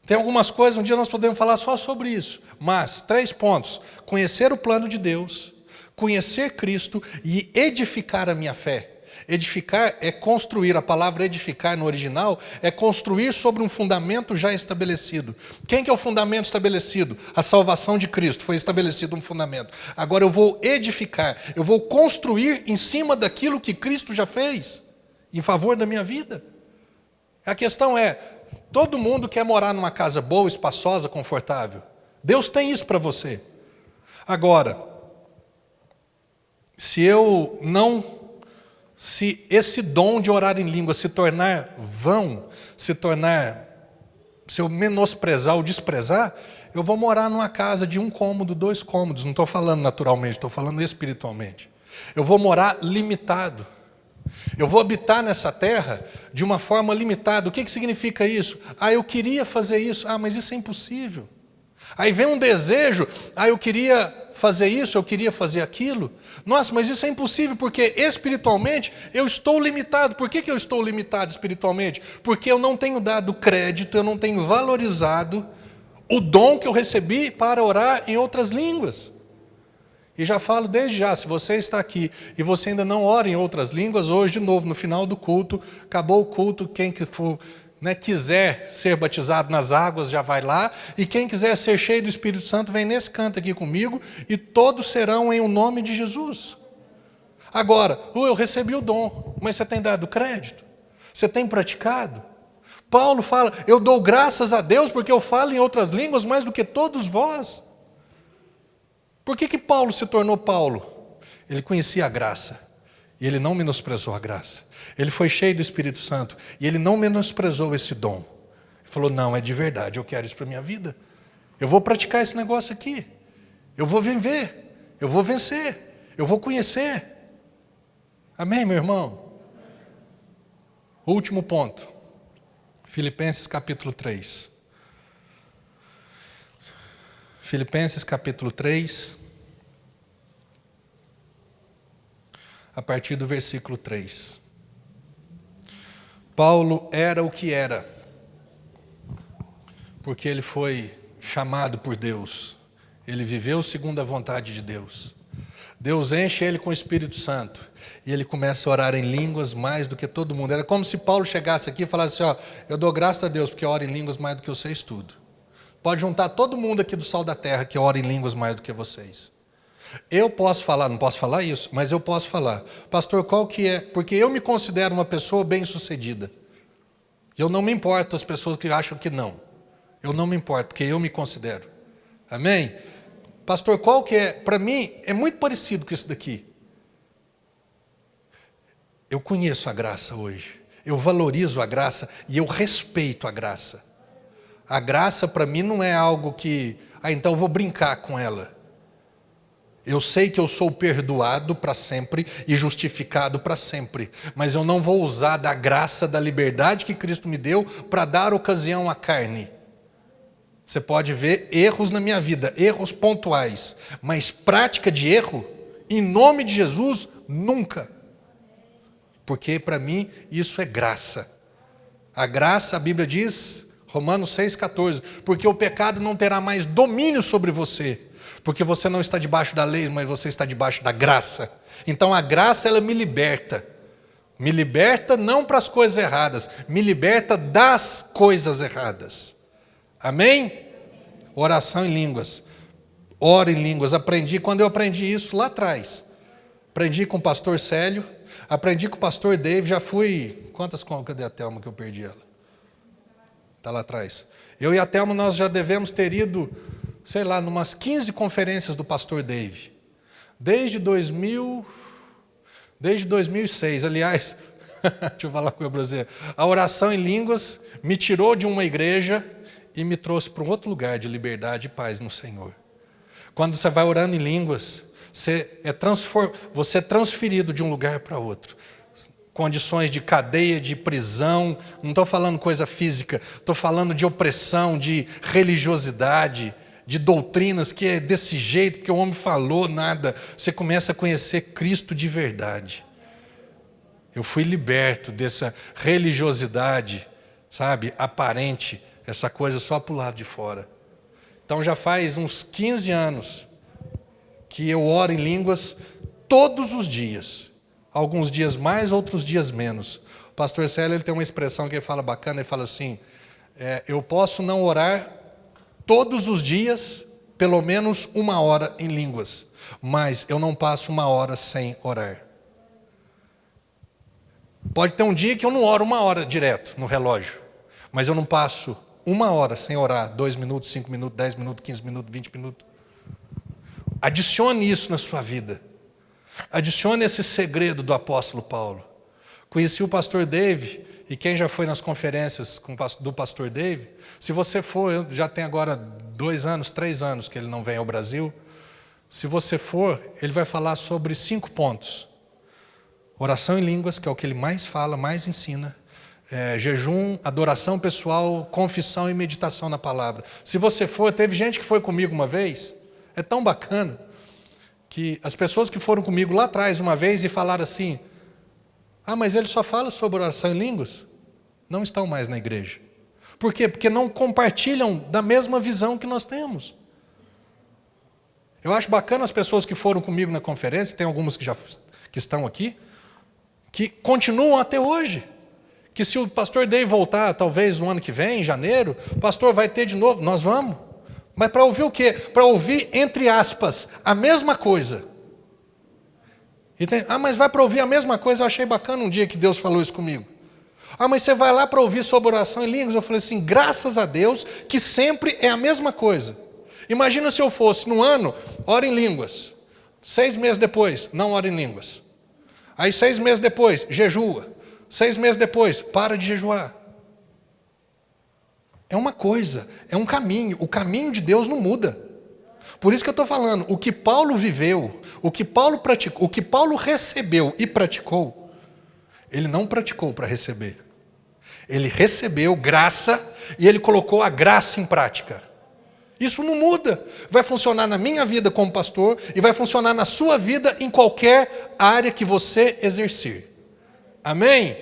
Tem algumas coisas, um dia nós podemos falar só sobre isso. Mas, 3 pontos. Conhecer o plano de Deus, conhecer Cristo e edificar a minha fé. Edificar é construir, a palavra edificar no original é construir sobre um fundamento já estabelecido. Quem que é o fundamento estabelecido? A salvação de Cristo, foi estabelecido um fundamento. Agora eu vou edificar, eu vou construir em cima daquilo que Cristo já fez, em favor da minha vida. A questão é, todo mundo quer morar numa casa boa, espaçosa, confortável. Deus tem isso para você. Agora, se esse dom de orar em língua se tornar vão, se eu menosprezar ou desprezar, eu vou morar numa casa de 1 cômodo, 2 cômodos, não estou falando naturalmente, estou falando espiritualmente. Eu vou morar limitado. Eu vou habitar nessa terra de uma forma limitada. O que significa isso? Eu queria fazer isso. Mas isso é impossível. Aí vem um desejo, eu queria fazer isso, eu queria fazer aquilo. Nossa, mas isso é impossível, porque espiritualmente eu estou limitado. Por que eu estou limitado espiritualmente? Porque eu não tenho dado crédito, eu não tenho valorizado o dom que eu recebi para orar em outras línguas. E já falo desde já, se você está aqui e você ainda não ora em outras línguas, hoje de novo, no final do culto, acabou o culto, quem que for, quiser ser batizado nas águas, já vai lá, e quem quiser ser cheio do Espírito Santo, vem nesse canto aqui comigo, e todos serão em o nome de Jesus. Agora, eu recebi o dom, mas você tem dado crédito? Você tem praticado? Paulo fala, eu dou graças a Deus porque eu falo em outras línguas mais do que todos vós. Por que Paulo se tornou Paulo? Ele conhecia a graça, e ele não menosprezou a graça. Ele foi cheio do Espírito Santo, e ele não menosprezou esse dom. Ele falou, não, é de verdade, eu quero isso para a minha vida. Eu vou praticar esse negócio aqui. Eu vou viver, eu vou vencer, eu vou conhecer. Amém, meu irmão? Último ponto. Filipenses capítulo 3. Filipenses capítulo 3, a partir do versículo 3. Paulo era o que era, porque ele foi chamado por Deus, ele viveu segundo a vontade de Deus. Deus enche ele com o Espírito Santo, e ele começa a orar em línguas mais do que todo mundo. Era como se Paulo chegasse aqui e falasse assim, eu dou graças a Deus, porque eu oro em línguas mais do que eu sei tudo. Pode juntar todo mundo aqui do sol da terra que ora em línguas mais do que vocês. Eu posso falar, não posso falar isso, mas eu posso falar. Pastor, qual que é? Porque eu me considero uma pessoa bem-sucedida. Eu não me importo as pessoas que acham que não. Eu não me importo, porque eu me considero. Amém? Pastor, qual que é? Para mim, é muito parecido com isso daqui. Eu conheço a graça hoje. Eu valorizo a graça e eu respeito a graça. A graça para mim não é algo que, então eu vou brincar com ela. Eu sei que eu sou perdoado para sempre e justificado para sempre, mas eu não vou usar da graça, da liberdade que Cristo me deu para dar ocasião à carne. Você pode ver erros na minha vida, erros pontuais, mas prática de erro, em nome de Jesus, nunca. Porque para mim isso é graça. A graça, a Bíblia diz... Romanos 6,14, porque o pecado não terá mais domínio sobre você, porque você não está debaixo da lei, mas você está debaixo da graça. Então a graça, ela me liberta não para as coisas erradas, me liberta das coisas erradas. Amém? Oração em línguas, oro em línguas, quando eu aprendi isso lá atrás, aprendi com o pastor Célio, aprendi com o pastor Dave, já fui, cadê a Thelma que eu perdi ela? Está lá atrás. Eu e a Thelma, nós já devemos ter ido, sei lá, numas 15 conferências do pastor Dave. Desde 2006. Aliás, deixa eu falar com o brasileiro. A oração em línguas me tirou de uma igreja e me trouxe para um outro lugar de liberdade e paz no Senhor. Quando você vai orando em línguas, você é transferido de um lugar para outro. Condições de cadeia, de prisão, não estou falando coisa física, estou falando de opressão, de religiosidade, de doutrinas que é desse jeito, porque o homem falou nada. Você começa a conhecer Cristo de verdade. Eu fui liberto dessa religiosidade, sabe, aparente, essa coisa só para o lado de fora. Então já faz uns 15 anos que eu oro em línguas todos os dias. Alguns dias mais, outros dias menos. O pastor Célio, ele tem uma expressão que ele fala bacana, ele fala assim, eu posso não orar todos os dias, pelo menos 1 hora em línguas, mas eu não passo 1 hora sem orar. Pode ter um dia que eu não oro 1 hora direto no relógio, mas eu não passo 1 hora sem orar, 2 minutos, 5 minutos, 10 minutos, 15 minutos, 20 minutos. Adicione isso na sua vida. Adicione esse segredo do apóstolo Paulo. Conheci o pastor Dave, e quem já foi nas conferências do pastor Dave, se você for, já tem agora 2 anos, 3 anos que ele não vem ao Brasil, se você for, ele vai falar sobre 5 pontos. Oração em línguas, que é o que ele mais fala, mais ensina. Jejum, adoração pessoal, confissão e meditação na palavra. Se você for, teve gente que foi comigo uma vez, é tão bacana, que as pessoas que foram comigo lá atrás uma vez e falaram assim, mas ele só fala sobre oração em línguas, não estão mais na igreja. Por quê? Porque não compartilham da mesma visão que nós temos. Eu acho bacana as pessoas que foram comigo na conferência, tem algumas que estão aqui, que continuam até hoje. Que se o pastor Dei voltar, talvez no ano que vem, em janeiro, o pastor vai ter de novo, nós vamos. Mas para ouvir o quê? Para ouvir, entre aspas, a mesma coisa. Mas vai para ouvir a mesma coisa, eu achei bacana um dia que Deus falou isso comigo. Mas você vai lá para ouvir sobre oração em línguas? Eu falei assim, graças a Deus, que sempre é a mesma coisa. Imagina se eu fosse, no ano, ora em línguas. 6 meses depois, não ora em línguas. Aí 6 meses depois, jejua. 6 meses depois, para de jejuar. É uma coisa, é um caminho. O caminho de Deus não muda. Por isso que eu estou falando, o que Paulo viveu, o que Paulo praticou, o que Paulo recebeu e praticou, ele não praticou para receber. Ele recebeu graça e ele colocou a graça em prática. Isso não muda. Vai funcionar na minha vida como pastor e vai funcionar na sua vida em qualquer área que você exercer. Amém?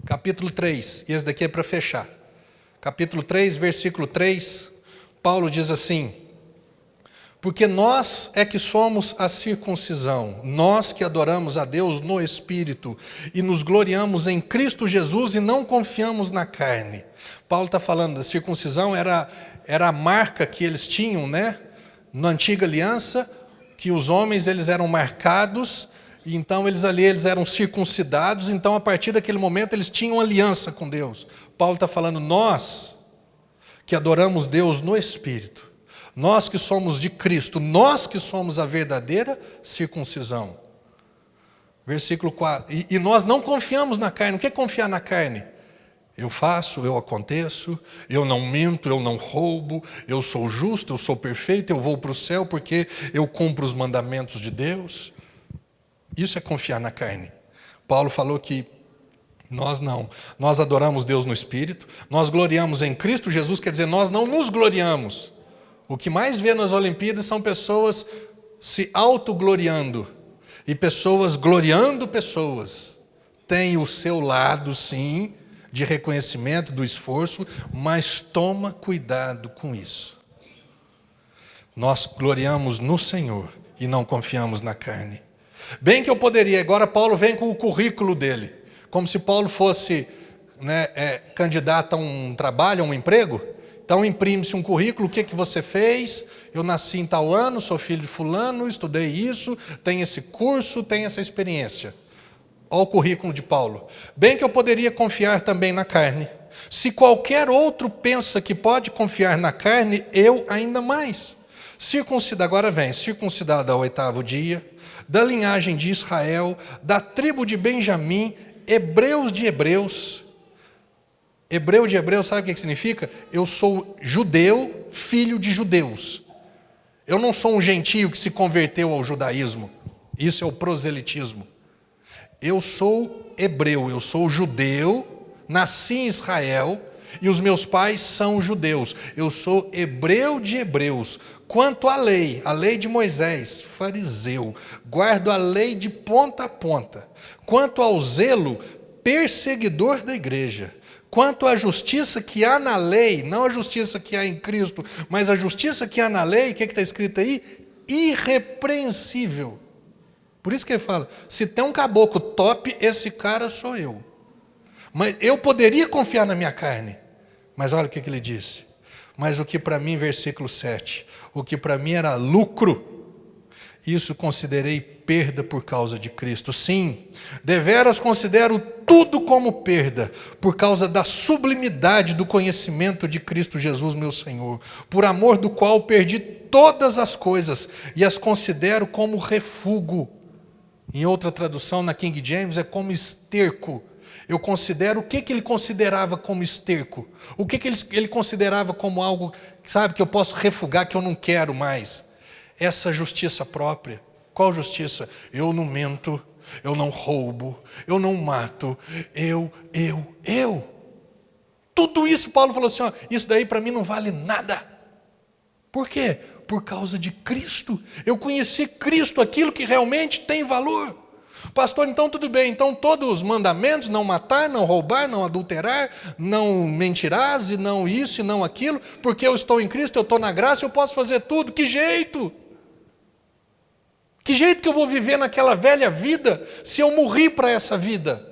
Capítulo 3, e esse daqui é para fechar. Capítulo 3, versículo 3, Paulo diz assim: porque nós é que somos a circuncisão, nós que adoramos a Deus no Espírito e nos gloriamos em Cristo Jesus e não confiamos na carne. Paulo está falando da circuncisão, era a marca que eles tinham, né? Na antiga aliança, que os homens eles eram marcados, e então eles eram circuncidados, então a partir daquele momento eles tinham aliança com Deus. Paulo está falando, nós que adoramos Deus no Espírito, nós que somos de Cristo, nós que somos a verdadeira circuncisão. Versículo 4, e nós não confiamos na carne. O que é confiar na carne? Eu faço, eu aconteço, eu não minto, eu não roubo, eu sou justo, eu sou perfeito, eu vou para o céu porque eu cumpro os mandamentos de Deus. Isso é confiar na carne. Paulo falou que nós não. Nós adoramos Deus no Espírito, nós gloriamos em Cristo Jesus, quer dizer, nós não nos gloriamos. O que mais vê nas Olimpíadas são pessoas se autogloriando e pessoas gloriando pessoas. Tem o seu lado, sim, de reconhecimento do esforço, mas toma cuidado com isso. Nós gloriamos no Senhor e não confiamos na carne. Bem que eu poderia, agora Paulo vem com o currículo dele, como se Paulo fosse candidato a um trabalho, a um emprego. Então imprime-se um currículo, o que você fez? Eu nasci em tal ano, sou filho de fulano, estudei isso, tenho esse curso, tenho essa experiência. Olha o currículo de Paulo. Bem que eu poderia confiar também na carne. Se qualquer outro pensa que pode confiar na carne, eu ainda mais. Agora vem, circuncidado ao 8º dia, da linhagem de Israel, da tribo de Benjamim, hebreus de hebreus. Hebreu de hebreus, sabe o que significa? Eu sou judeu, filho de judeus. Eu não sou um gentio que se converteu ao judaísmo. Isso é o proselitismo. Eu sou hebreu, eu sou judeu, nasci em Israel e os meus pais são judeus. Eu sou hebreu de hebreus. Quanto à lei de Moisés, fariseu, guardo a lei de ponta a ponta. Quanto ao zelo, perseguidor da igreja. Quanto à justiça que há na lei, não a justiça que há em Cristo, mas a justiça que há na lei, o que está escrito aí? Irrepreensível. Por isso que ele fala, se tem um caboclo top, esse cara sou eu. Mas eu poderia confiar na minha carne. Mas olha o que ele disse. Mas o que para mim, versículo 7, o que para mim era lucro, isso considerei perda por causa de Cristo. Sim, deveras considero tudo como perda, por causa da sublimidade do conhecimento de Cristo Jesus, meu Senhor, por amor do qual perdi todas as coisas e as considero como refúgio. Em outra tradução, na King James, é como esterco. Eu considero, o que ele considerava como esterco? O que ele considerava como algo, sabe, que eu posso refugar, que eu não quero mais? Essa justiça própria. Qual justiça? Eu não minto, eu não roubo, eu não mato, eu. Tudo isso, Paulo falou assim, ó, isso daí para mim não vale nada. Por quê? Por causa de Cristo. Eu conheci Cristo, aquilo que realmente tem valor. Pastor, então tudo bem, então todos os mandamentos, não matar, não roubar, não adulterar, não mentirás, e não isso e não aquilo, porque eu estou em Cristo, eu estou na graça, eu posso fazer tudo. Que jeito? Que jeito que eu vou viver naquela velha vida se eu morri para essa vida?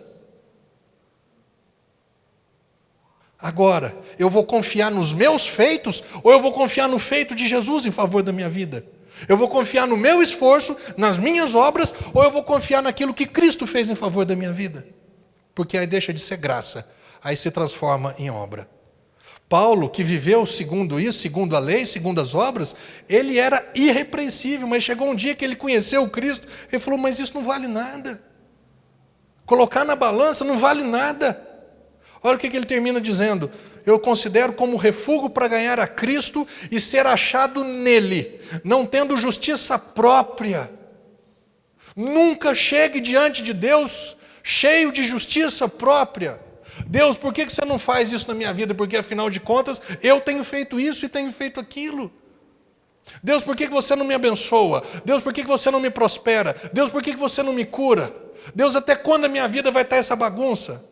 Agora, eu vou confiar nos meus feitos ou eu vou confiar no feito de Jesus em favor da minha vida? Eu vou confiar no meu esforço, nas minhas obras, ou eu vou confiar naquilo que Cristo fez em favor da minha vida? Porque aí deixa de ser graça, aí se transforma em obra. Paulo, que viveu segundo isso, segundo a lei, segundo as obras, ele era irrepreensível, mas chegou um dia que ele conheceu o Cristo, ele falou, mas isso não vale nada. Colocar na balança não vale nada. Olha o que ele termina dizendo: eu considero como refúgio para ganhar a Cristo e ser achado nele, não tendo justiça própria. Nunca chegue diante de Deus cheio de justiça própria. Deus, por que você não faz isso na minha vida? Porque afinal de contas, eu tenho feito isso e tenho feito aquilo. Deus, por que você não me abençoa? Deus, por que você não me prospera? Deus, por que você não me cura? Deus, até quando a minha vida vai estar essa bagunça?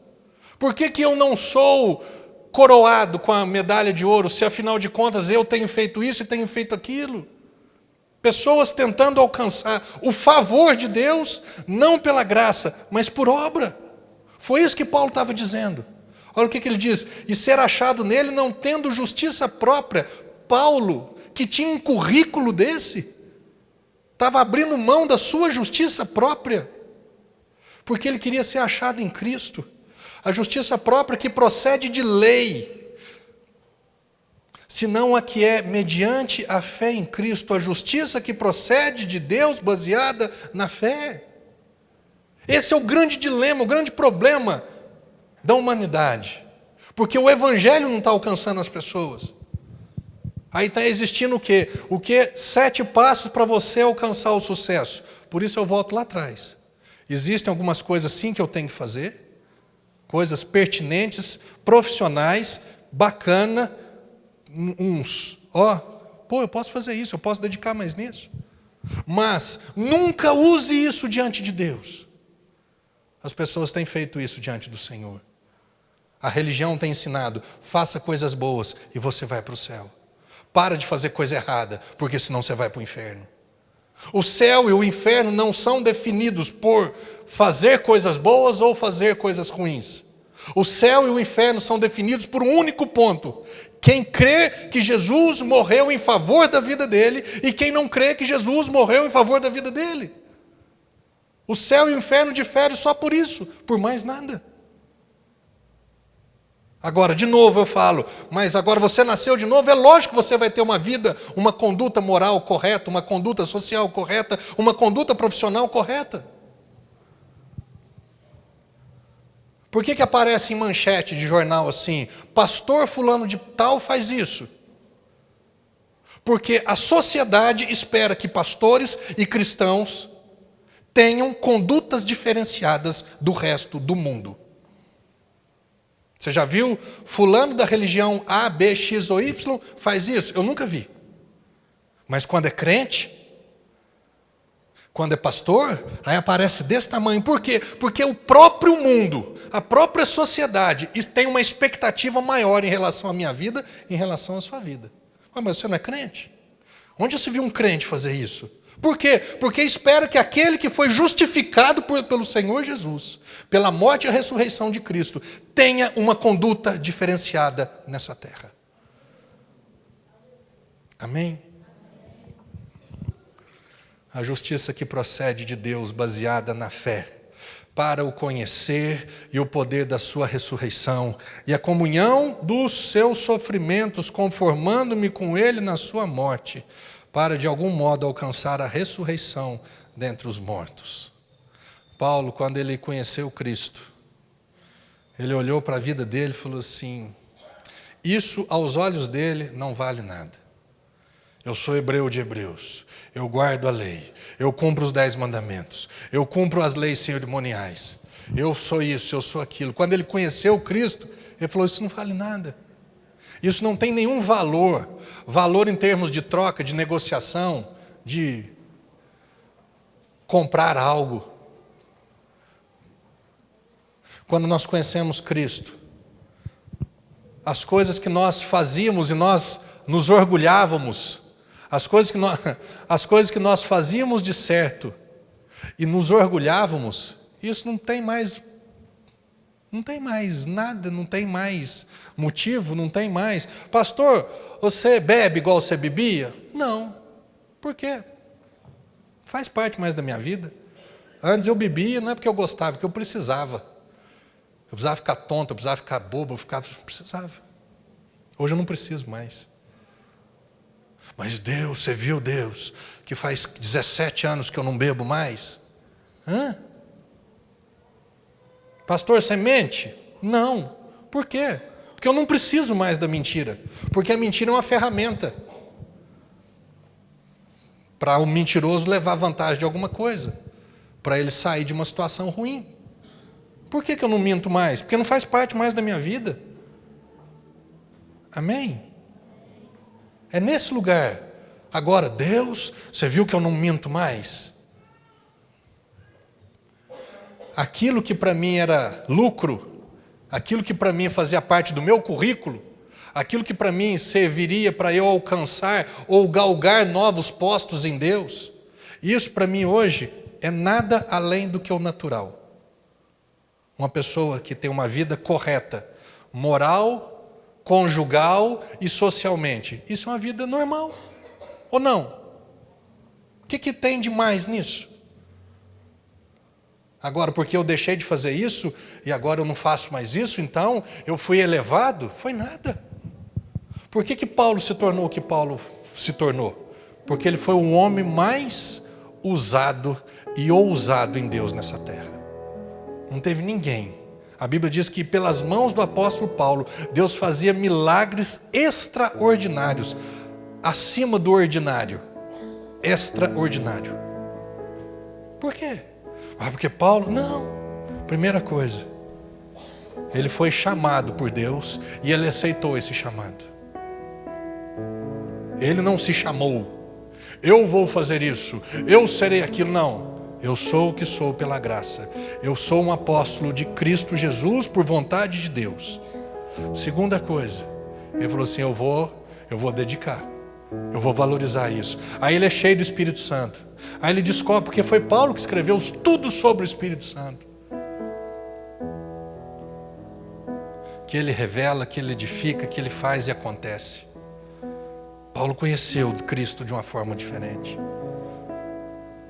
Por que eu não sou coroado com a medalha de ouro, se afinal de contas eu tenho feito isso e tenho feito aquilo? Pessoas tentando alcançar o favor de Deus, não pela graça, mas por obra. Foi isso que Paulo estava dizendo. Olha o que ele diz: e ser achado nele não tendo justiça própria. Paulo, que tinha um currículo desse, estava abrindo mão da sua justiça própria, porque ele queria ser achado em Cristo. A justiça própria que procede de lei, senão a que é mediante a fé em Cristo, a justiça que procede de Deus baseada na fé. Esse é o grande dilema, o grande problema da humanidade, porque o Evangelho não está alcançando as pessoas. Aí está existindo o quê? 7 passos para você alcançar o sucesso. Por isso eu volto lá atrás. Existem algumas coisas sim que eu tenho que fazer, coisas pertinentes, profissionais, bacana, eu posso fazer isso, eu posso dedicar mais nisso. Mas nunca use isso diante de Deus. As pessoas têm feito isso diante do Senhor. A religião tem ensinado: faça coisas boas e você vai para o céu. Para de fazer coisa errada, porque senão você vai para o inferno. O céu e o inferno não são definidos por fazer coisas boas ou fazer coisas ruins. O céu e o inferno são definidos por um único ponto: quem crê que Jesus morreu em favor da vida dele e quem não crê que Jesus morreu em favor da vida dele. O céu e o inferno diferem só por isso, por mais nada. Agora, de novo eu falo, mas agora você nasceu de novo, é lógico que você vai ter uma vida, uma conduta moral correta, uma conduta social correta, uma conduta profissional correta. Por que aparece em manchete de jornal assim: pastor fulano de tal faz isso? Porque a sociedade espera que pastores e cristãos tenham condutas diferenciadas do resto do mundo. Você já viu fulano da religião A, B, X ou Y faz isso? Eu nunca vi. Mas quando é crente, quando é pastor, aí aparece desse tamanho. Por quê? Porque o próprio mundo, a própria sociedade tem uma expectativa maior em relação à minha vida, em relação à sua vida. Mas você não é crente? Onde você viu um crente fazer isso? Por quê? Porque espera que aquele que foi justificado pelo Senhor Jesus, pela morte e a ressurreição de Cristo, tenha uma conduta diferenciada nessa terra. Amém? A justiça que procede de Deus, baseada na fé, para o conhecer e o poder da sua ressurreição e a comunhão dos seus sofrimentos, conformando-me com ele na sua morte, para de algum modo alcançar a ressurreição dentre os mortos. Paulo, quando ele conheceu Cristo, ele olhou para a vida dele e falou assim: isso aos olhos dele não vale nada. Eu sou hebreu de hebreus, eu guardo a lei, eu cumpro os 10 mandamentos, eu cumpro as leis cerimoniais, eu sou isso, eu sou aquilo. Quando ele conheceu Cristo, ele falou: isso não vale nada. Isso não tem nenhum valor em termos de troca, de negociação, de comprar algo. quando nós conhecemos Cristo. As coisas que nós fazíamos e nós nos orgulhávamos, as coisas que nós fazíamos de certo e nos orgulhávamos, isso não tem mais nada, não tem mais motivo, não tem mais. Pastor, você bebe igual você bebia? Não. Por quê? Faz parte mais da minha vida. Antes eu bebia, não é porque eu gostava, é porque eu precisava. Eu precisava ficar tonto, eu precisava ficar bobo, eu precisava. Hoje eu não preciso mais. Mas Deus, você viu Deus, que faz 17 anos que eu não bebo mais? Pastor, você mente? Não. Por quê? Porque eu não preciso mais da mentira. Porque a mentira é uma ferramenta para o mentiroso levar vantagem de alguma coisa, para ele sair de uma situação ruim. Por que eu não minto mais? Porque não faz parte mais da minha vida. Amém? É nesse lugar. Agora, Deus, você viu que eu não minto mais? Aquilo que para mim era lucro, aquilo que para mim fazia parte do meu currículo, aquilo que para mim serviria para eu alcançar ou galgar novos postos em Deus, isso para mim hoje é nada além do que o natural. Uma pessoa que tem uma vida correta, moral, conjugal e socialmente, isso é uma vida normal, ou não? O que tem de mais nisso? Agora, porque eu deixei de fazer isso, e agora eu não faço mais isso, então eu fui elevado? Foi nada. Por que Paulo se tornou o que Paulo se tornou? Porque ele foi o homem mais usado e ousado em Deus nessa terra. Não teve ninguém. A Bíblia diz que pelas mãos do apóstolo Paulo, Deus fazia milagres extraordinários, acima do ordinário. Extraordinário. Por quê? Porque Paulo, não. Primeira coisa, ele foi chamado por Deus e ele aceitou esse chamado. Ele não se chamou, eu vou fazer isso, eu serei aquilo, não. Eu sou o que sou pela graça. Eu sou um apóstolo de Cristo Jesus por vontade de Deus. Segunda coisa, ele falou assim, eu vou dedicar. Eu vou valorizar isso. Aí ele é cheio do Espírito Santo. Aí ele descobre, porque foi Paulo que escreveu tudo sobre o Espírito Santo. Que ele revela, que ele edifica, que ele faz e acontece. Paulo conheceu Cristo de uma forma diferente.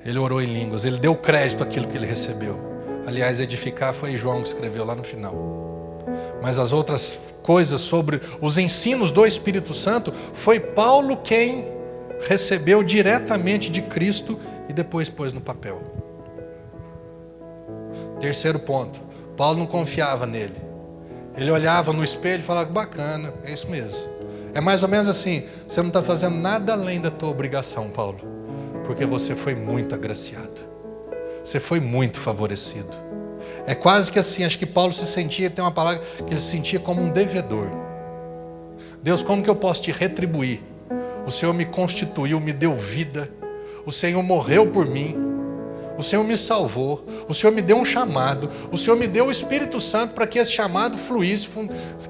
Ele orou em línguas, ele deu crédito àquilo que ele recebeu. Aliás, edificar foi João que escreveu lá no final. Mas as outras coisas sobre os ensinos do Espírito Santo, foi Paulo quem recebeu diretamente de Cristo e depois pôs no papel. Terceiro ponto, Paulo não confiava nele. Ele olhava no espelho e falava, bacana, é isso mesmo. É mais ou menos assim, você não está fazendo nada além da tua obrigação, Paulo, porque você foi muito agraciado, você foi muito favorecido. É quase que assim, acho que Paulo se sentia, tem uma palavra que ele se sentia como um devedor. Deus, como que eu posso te retribuir? O Senhor me constituiu, me deu vida, o Senhor morreu por mim, o Senhor me salvou, o Senhor me deu um chamado, o Senhor me deu o Espírito Santo para que esse chamado fluísse,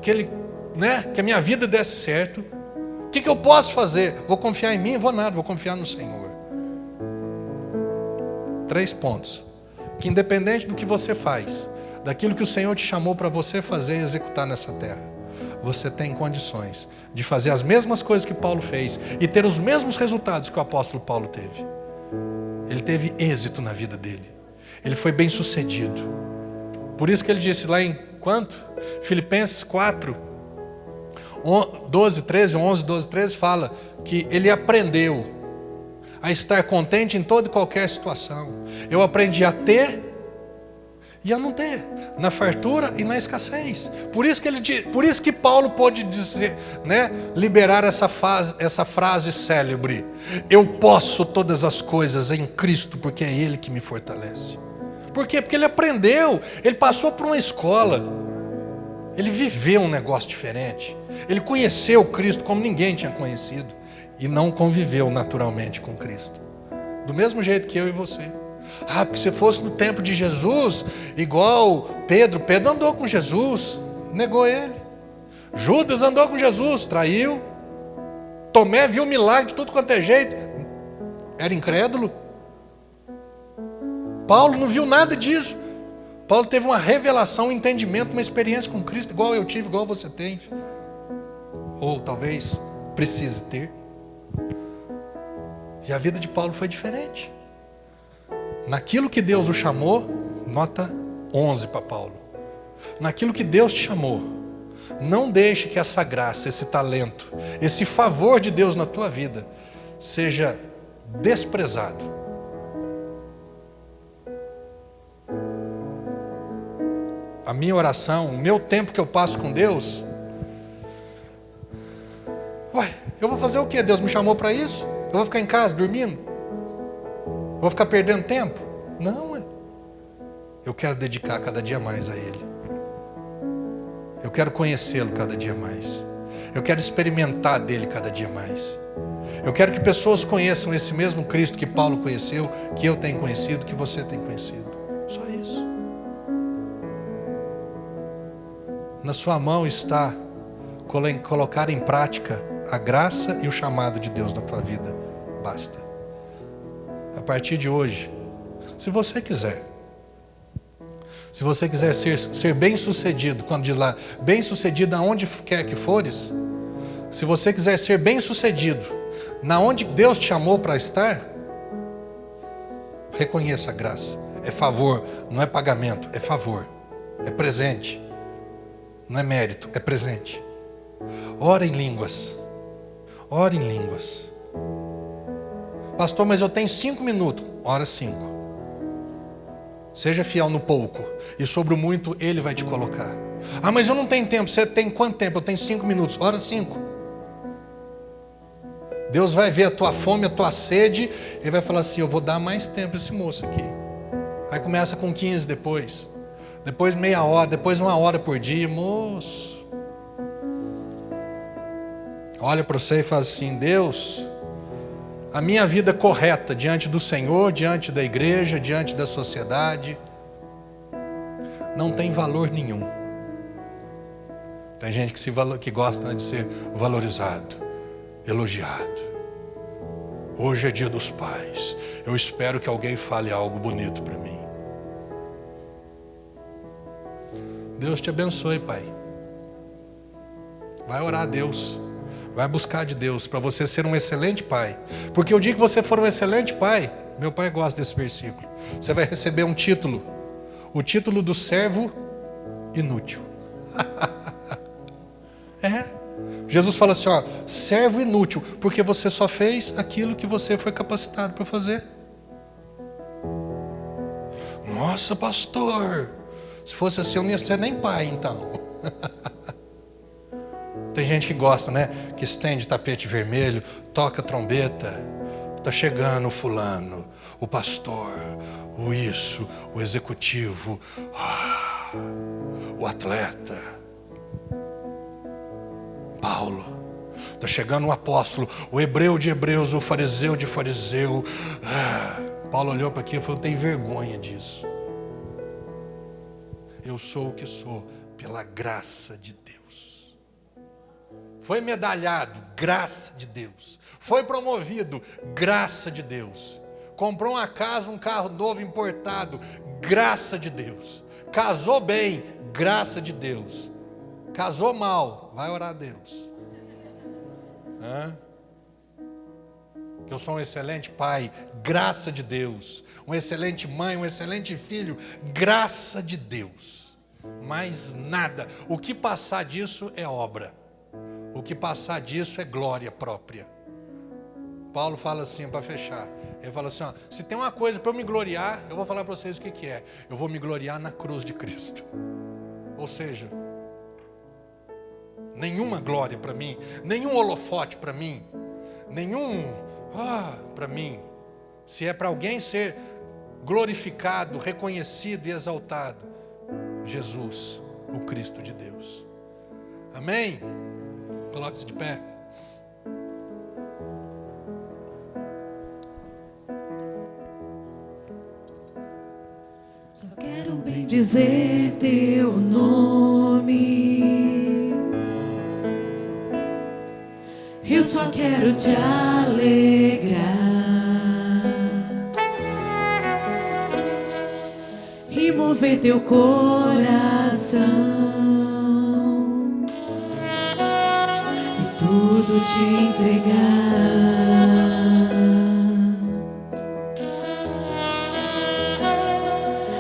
que a minha vida desse certo. O que eu posso fazer? Vou confiar em mim? Vou nada, vou confiar no Senhor. 3 pontos, que independente do que você faz, daquilo que o Senhor te chamou para você fazer e executar nessa terra, você tem condições de fazer as mesmas coisas que Paulo fez e ter os mesmos resultados que o apóstolo Paulo teve. Ele teve êxito na vida dele, ele foi bem sucedido. Por isso que ele disse lá em quanto? Filipenses 4, 12, 13, 11, 12, 13 fala que ele aprendeu a estar contente em toda e qualquer situação. Eu aprendi a ter e a não ter, na fartura e na escassez. Por isso que Paulo pôde dizer, liberar essa frase célebre: eu posso todas as coisas em Cristo, porque é Ele que me fortalece. Por quê? Porque ele aprendeu, ele passou por uma escola, ele viveu um negócio diferente, ele conheceu Cristo como ninguém tinha conhecido e não conviveu naturalmente com Cristo. Do mesmo jeito que eu e você. Ah, porque se fosse no tempo de Jesus, igual Pedro andou com Jesus, negou ele. Judas andou com Jesus, traiu. Tomé viu milagre de tudo quanto é jeito, era incrédulo. Paulo não viu nada disso. Paulo teve uma revelação, um entendimento, uma experiência com Cristo, igual eu tive, igual você tem. Ou talvez precise ter. E a vida de Paulo foi diferente. Naquilo que Deus o chamou, nota 11 para Paulo. Naquilo que Deus te chamou, não deixe que essa graça, esse talento, esse favor de Deus na tua vida seja desprezado. A minha oração, o meu tempo que eu passo com Deus, eu vou fazer o quê? Deus me chamou para isso? Eu vou ficar em casa dormindo? Vou ficar perdendo tempo? Não, eu quero dedicar cada dia mais a Ele. Eu quero conhecê-lo cada dia mais. Eu quero experimentar dele cada dia mais. Eu quero que pessoas conheçam esse mesmo Cristo que Paulo conheceu, que eu tenho conhecido, que você tem conhecido. Só isso. Na sua mão está colocar em prática a graça e o chamado de Deus na tua vida. Basta. A partir de hoje, se você quiser ser bem sucedido, quando diz lá, bem sucedido aonde quer que fores, se você quiser ser bem sucedido, na onde Deus te chamou para estar, reconheça a graça. É favor, não é pagamento, é favor, é presente, não é mérito, é presente. Ora em línguas, ora em línguas. Pastor, mas eu tenho 5 minutos, ora 5. Seja fiel no pouco, e sobre o muito Ele vai te colocar. Ah, mas eu não tenho tempo. Você tem quanto tempo? Eu tenho 5 minutos, ora 5. Deus vai ver a tua fome, a tua sede, Ele vai falar assim, eu vou dar mais tempo a esse moço aqui. Aí começa com 15 depois meia hora, depois 1 hora por dia. Moço, olha para você e fala assim, Deus, a minha vida correta diante do Senhor, diante da igreja, diante da sociedade, não tem valor nenhum. Tem gente que gosta de ser valorizado, elogiado. Hoje é dia dos pais. Eu espero que alguém fale algo bonito para mim. Deus te abençoe, Pai. Vai orar a Deus. Vai buscar de Deus para você ser um excelente pai. Porque o dia que você for um excelente pai, meu pai gosta desse versículo, você vai receber um título. O título do servo inútil. Jesus fala assim, servo inútil, porque você só fez aquilo que você foi capacitado para fazer. Nossa, pastor, se fosse assim eu não ia ser nem pai então. Tem gente que gosta, né? Que estende tapete vermelho, toca trombeta. Está chegando o fulano, o pastor, o executivo, o atleta. Paulo. Está chegando o apóstolo, o hebreu de hebreus, o fariseu de fariseu. Paulo olhou para aqui e falou, tem vergonha disso. Eu sou o que sou pela graça de Deus. Foi medalhado, graça de Deus. Foi promovido, graça de Deus. Comprou uma casa, um carro novo importado, graça de Deus. Casou bem, graça de Deus. Casou mal, vai orar a Deus. Que eu sou um excelente pai, graça de Deus. Um excelente mãe, um excelente filho, graça de Deus. Mais nada. O que passar disso é obra. O que passar disso é glória própria. Paulo fala assim, para fechar. Ele fala assim, se tem uma coisa para eu me gloriar, eu vou falar para vocês o que é. Eu vou me gloriar na cruz de Cristo. Ou seja, nenhuma glória para mim, nenhum holofote para mim, para mim. Se é para alguém ser glorificado, reconhecido e exaltado, Jesus, o Cristo de Deus. Amém? Coloque-se de pé. Só quero bem dizer teu nome. Eu só quero te alegrar e mover teu coração e tudo te entregar.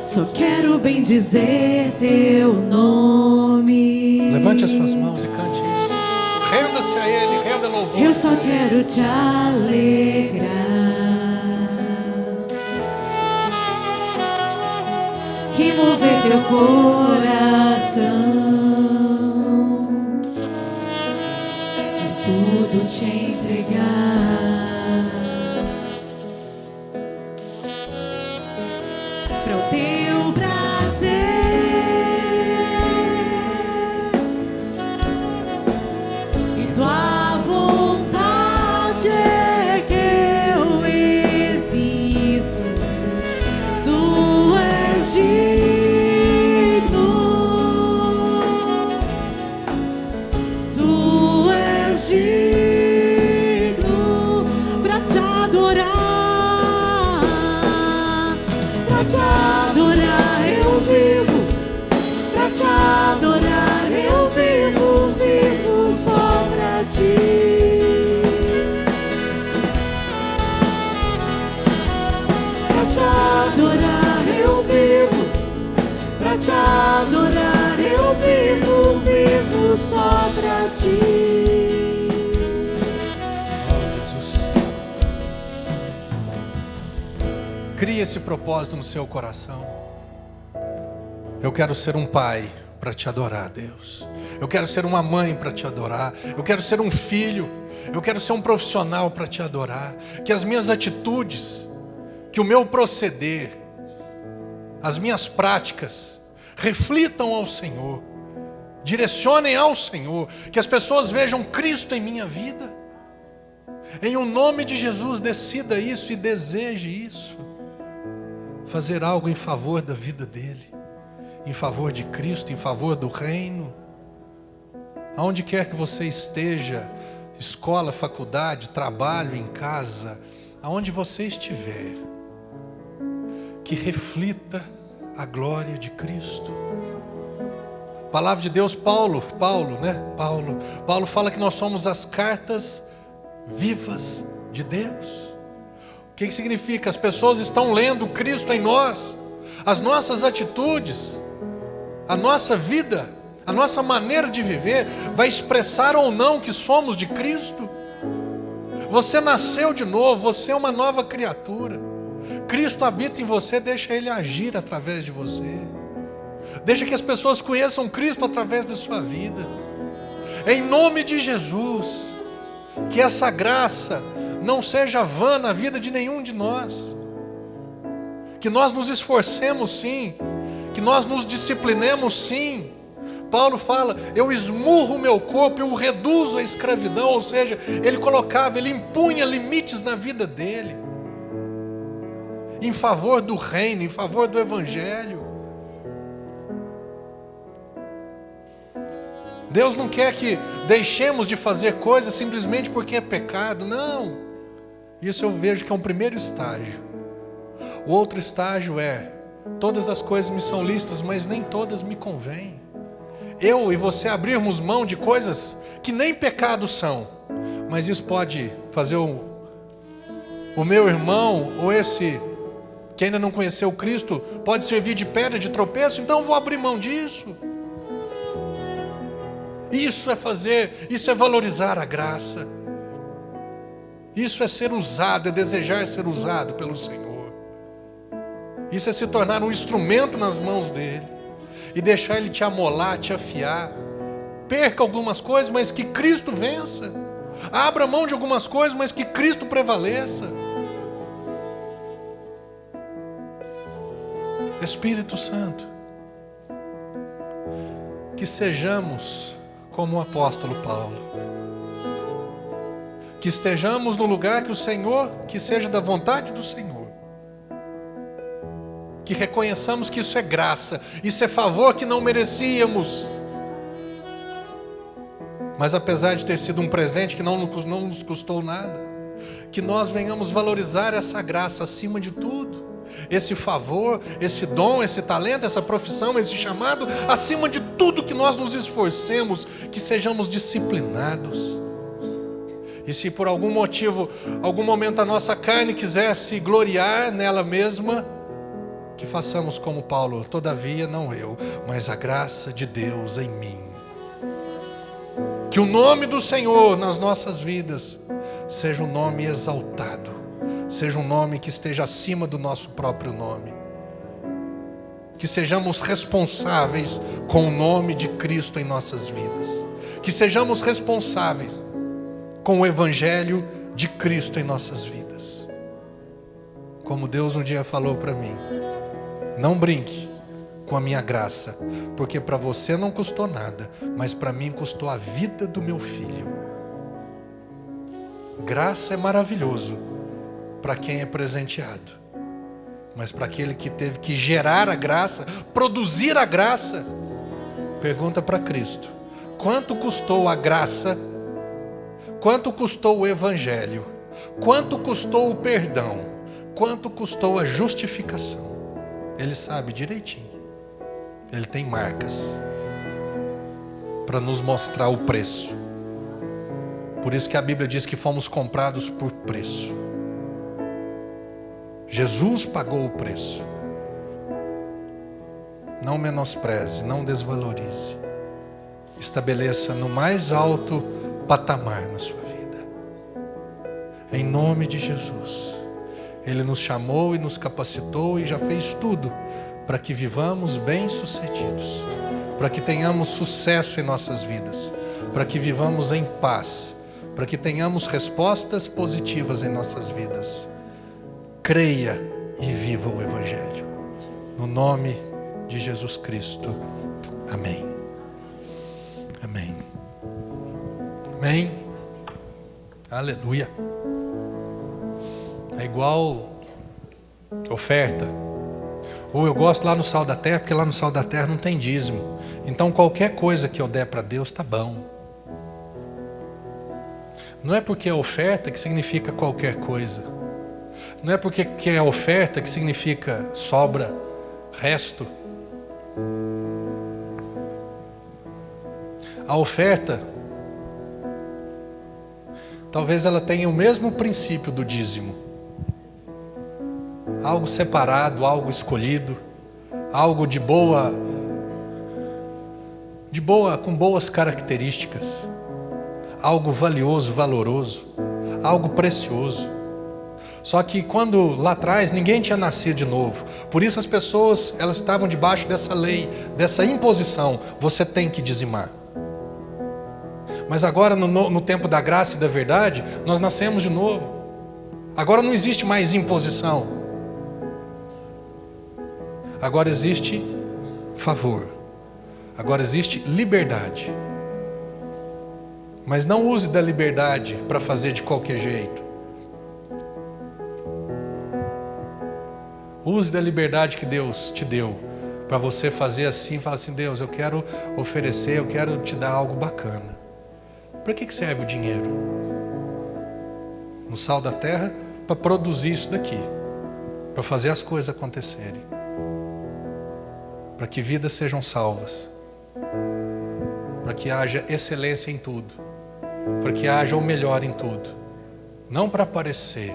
Só quero bem dizer teu nome. Levante as suas mãos e cante isso. Renda-se a Ele, renda louvor. Eu só quero te alegrar e mover teu coração e tudo te entregar. Para o teu prazer e tua vontade é que eu existo. Tu és digno, tu és digno para te adorar. Pra te adorar eu vivo, pra te adorar eu vivo, vivo só pra ti. Pra te adorar eu vivo, pra te adorar eu vivo, vivo só pra ti. Crie esse propósito no seu coração. Eu quero ser um pai para te adorar, Deus. Eu quero ser uma mãe para te adorar. Eu quero ser um filho. Eu quero ser um profissional para te adorar. Que as minhas atitudes, que o meu proceder, as minhas práticas reflitam ao Senhor, direcionem ao Senhor, que as pessoas vejam Cristo em minha vida. Em o nome de Jesus, decida isso e deseje isso. Fazer algo em favor da vida dele, em favor de Cristo, em favor do reino. Aonde quer que você esteja, escola, faculdade, trabalho, em casa, aonde você estiver, que reflita a glória de Cristo. Palavra de Deus, Paulo fala que nós somos as cartas vivas de Deus. O que significa? As pessoas estão lendo Cristo em nós. As nossas atitudes, a nossa vida, a nossa maneira de viver vai expressar ou não que somos de Cristo. Você nasceu de novo, você é uma nova criatura. Cristo habita em você, deixa Ele agir através de você. Deixa que as pessoas conheçam Cristo através da sua vida. Em nome de Jesus, que essa graça não seja vã na vida de nenhum de nós. Que nós nos esforcemos sim, que nós nos disciplinemos sim. Paulo fala, eu esmurro o meu corpo, eu o reduzo à escravidão. Ou seja, ele impunha limites na vida dele, em favor do reino, em favor do evangelho. Deus não quer que deixemos de fazer coisas simplesmente porque é pecado, não. Isso eu vejo que é um primeiro estágio. O outro estágio é, todas as coisas me são lícitas, mas nem todas me convêm. Eu e você abrirmos mão de coisas que nem pecados são, mas isso pode fazer o meu irmão, ou esse que ainda não conheceu Cristo, pode servir de pedra de tropeço, então eu vou abrir mão disso. Isso é valorizar a graça. Isso é ser usado, é desejar ser usado pelo Senhor. Isso é se tornar um instrumento nas mãos dEle e deixar Ele te amolar, te afiar. Perca algumas coisas, mas que Cristo vença. Abra mão de algumas coisas, mas que Cristo prevaleça. Espírito Santo, que sejamos como o apóstolo Paulo, que estejamos no lugar que o Senhor, que seja da vontade do Senhor, que reconheçamos que isso é graça, isso é favor que não merecíamos. Mas apesar de ter sido um presente que não nos custou nada, que nós venhamos valorizar essa graça acima de tudo, esse favor, esse dom, esse talento, essa profissão, esse chamado, acima de tudo, que nós nos esforcemos, que sejamos disciplinados. E se por algum motivo, algum momento a nossa carne quiser se gloriar nela mesma, que façamos como Paulo: todavia não eu, mas a graça de Deus em mim. Que o nome do Senhor nas nossas vidas seja um nome exaltado, seja um nome que esteja acima do nosso próprio nome. Que sejamos responsáveis com o nome de Cristo em nossas vidas. Que sejamos responsáveis com o Evangelho de Cristo em nossas vidas. Como Deus um dia falou para mim: não brinque com a minha graça, porque para você não custou nada, mas para mim custou a vida do meu filho. Graça é maravilhoso para quem é presenteado, mas para aquele que teve que gerar a graça, produzir a graça, pergunta para Cristo: quanto custou a graça? Quanto custou o Evangelho? Quanto custou o perdão? Quanto custou a justificação? Ele sabe direitinho. Ele tem marcas para nos mostrar o preço. Por isso que a Bíblia diz que fomos comprados por preço. Jesus pagou o preço. Não menospreze, não desvalorize. Estabeleça no mais alto patamar na sua vida. Em nome de Jesus. Ele nos chamou e nos capacitou e já fez tudo para que vivamos bem-sucedidos, para que tenhamos sucesso em nossas vidas, para que vivamos em paz, para que tenhamos respostas positivas em nossas vidas. Creia e viva o Evangelho. No nome de Jesus Cristo. Amém. Amém. Amém. Aleluia. É igual oferta. Ou eu gosto lá no Sal da Terra, porque lá no Sal da Terra não tem dízimo. Então qualquer coisa que eu der para Deus está bom. Não é porque é oferta que significa qualquer coisa. Não é porque é oferta que significa sobra, resto. A oferta, talvez ela tenha o mesmo princípio do dízimo. Algo separado, algo escolhido, algo com boas características, algo valioso, valoroso, algo precioso. Só que quando lá atrás ninguém tinha nascido de novo, por isso as pessoas elas estavam debaixo dessa lei, dessa imposição: você tem que dizimar. Mas agora no tempo da graça e da verdade, nós nascemos de novo. Agora não existe mais imposição. Agora existe favor. Agora existe liberdade. Mas não use da liberdade para fazer de qualquer jeito. Use da liberdade que Deus te deu para você fazer assim, falar assim: Deus, eu quero oferecer, eu quero te dar algo bacana. Para que serve o dinheiro? No Sal da Terra, para produzir isso daqui, para fazer as coisas acontecerem, para que vidas sejam salvas, para que haja excelência em tudo, para que haja o melhor em tudo, não para aparecer,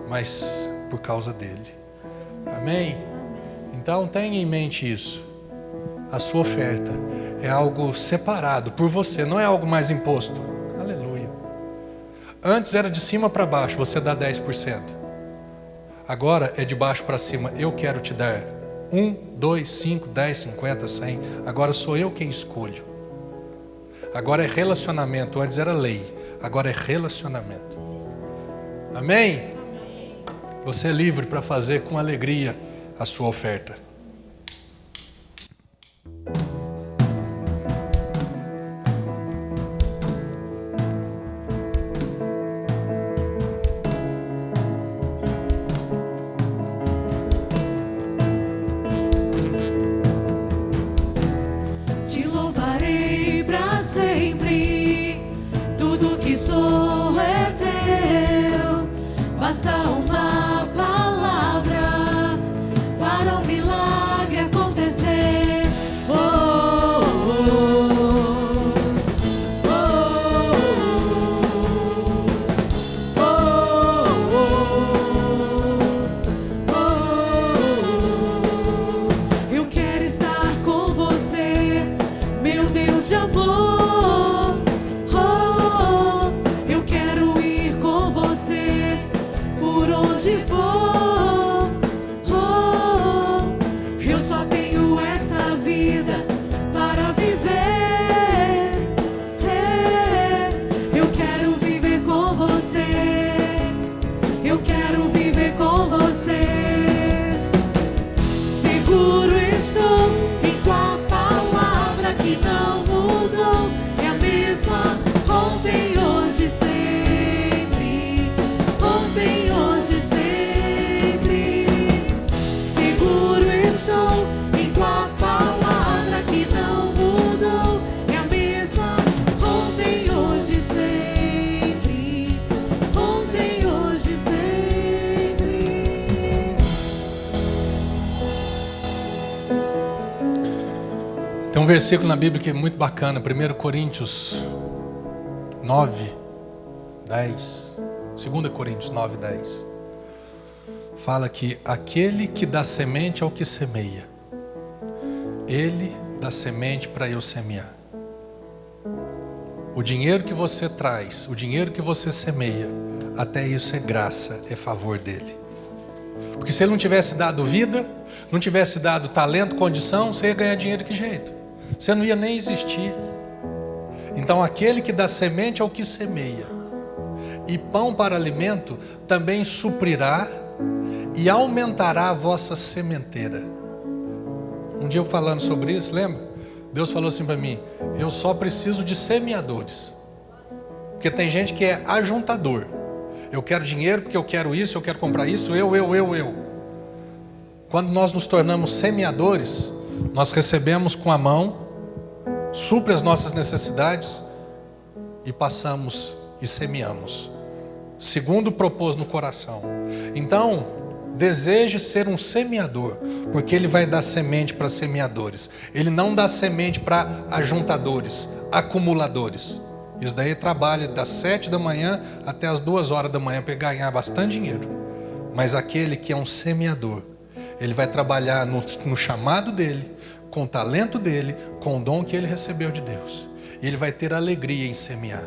mas por causa dele. Amém? Então tenha em mente isso. A sua oferta é algo separado por você, não é algo mais imposto. Aleluia. Antes era de cima para baixo, você dá 10%. Agora é de baixo para cima. Eu quero te dar 1, 2, 5, 10, 50, 100. Agora sou eu quem escolho. Agora é relacionamento. Antes era lei, agora é relacionamento. Amém? Você é livre para fazer com alegria a sua oferta. basta uma palavra para um milagre acontecer. Oh, oh, oh, oh, oh. Eu quero estar com você, meu Deus de amor. Oh, eu quero ir com você por onde for. Oh, eu só tenho essa vida para viver. Eu quero viver com você. Eu quero viver com você. Seguro estou em tua palavra que não mudou. É a mesma ontem, hoje e sempre. Ontem, hoje e sempre. Seguro estou em tua palavra que não mudou. É a mesma ontem, hoje e sempre. Ontem, hoje e sempre. Tem um versículo na Bíblia que é muito bacana, 1 Coríntios 9, 10. 2 Coríntios 9, 10. Fala que aquele que dá semente ao que semeia, ele dá semente para eu semear. O dinheiro que você traz, o dinheiro que você semeia, até isso é graça, é favor dele. Porque se ele não tivesse dado vida, não tivesse dado talento, condição, você ia ganhar dinheiro de que jeito? Você não ia nem existir. Então aquele que dá semente ao que semeia, e pão para alimento, também suprirá e aumentará a vossa sementeira. Um dia eu falando sobre isso, lembra? Deus falou assim para mim: eu só preciso de semeadores. Porque tem gente que é ajuntador. Eu quero dinheiro porque eu quero isso, eu quero comprar isso, eu. Quando nós nos tornamos semeadores, nós recebemos com a mão, supre as nossas necessidades e passamos e semeamos, segundo propôs no coração. Então, deseje ser um semeador, porque ele vai dar semente para semeadores. Ele não dá semente para ajuntadores, acumuladores. Isso daí trabalha das 7 da manhã até as 2 horas da manhã para ganhar bastante dinheiro. Mas aquele que é um semeador, ele vai trabalhar no chamado dele, com o talento dele, com o dom que ele recebeu de Deus. E ele vai ter alegria em semear.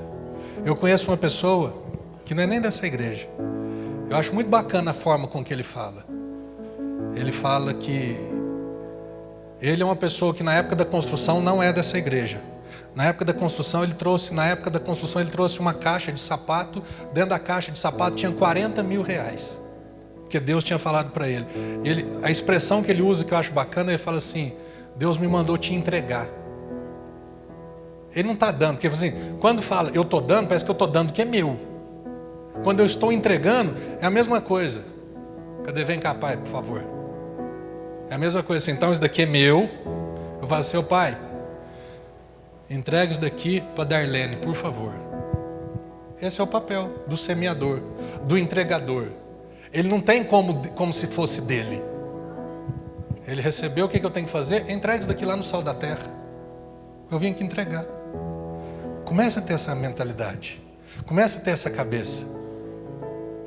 Eu conheço uma pessoa que não é nem dessa igreja. Eu acho muito bacana a forma com que ele fala. Ele fala que ele é uma pessoa que na época da construção não é dessa igreja. Na época da construção ele trouxe uma caixa de sapato. Dentro da caixa de sapato tinha 40 mil reais. Porque Deus tinha falado para ele. A expressão que ele usa, que eu acho bacana, ele fala assim: Deus me mandou te entregar. Ele não está dando, porque assim, quando fala eu estou dando, parece que eu estou dando que é meu. Quando eu estou entregando, é a mesma coisa. Cadê? Vem cá, pai, por favor. É a mesma coisa assim, então isso daqui é meu. Eu falo assim: pai, entrega isso daqui para Darlene, por favor. Esse é o papel do semeador, do entregador. Ele não tem como se fosse dele. Ele recebeu, o que eu tenho que fazer? Entrega isso daqui lá no sol da terra. Eu vim aqui entregar. Comece a ter essa mentalidade. Comece a ter essa cabeça.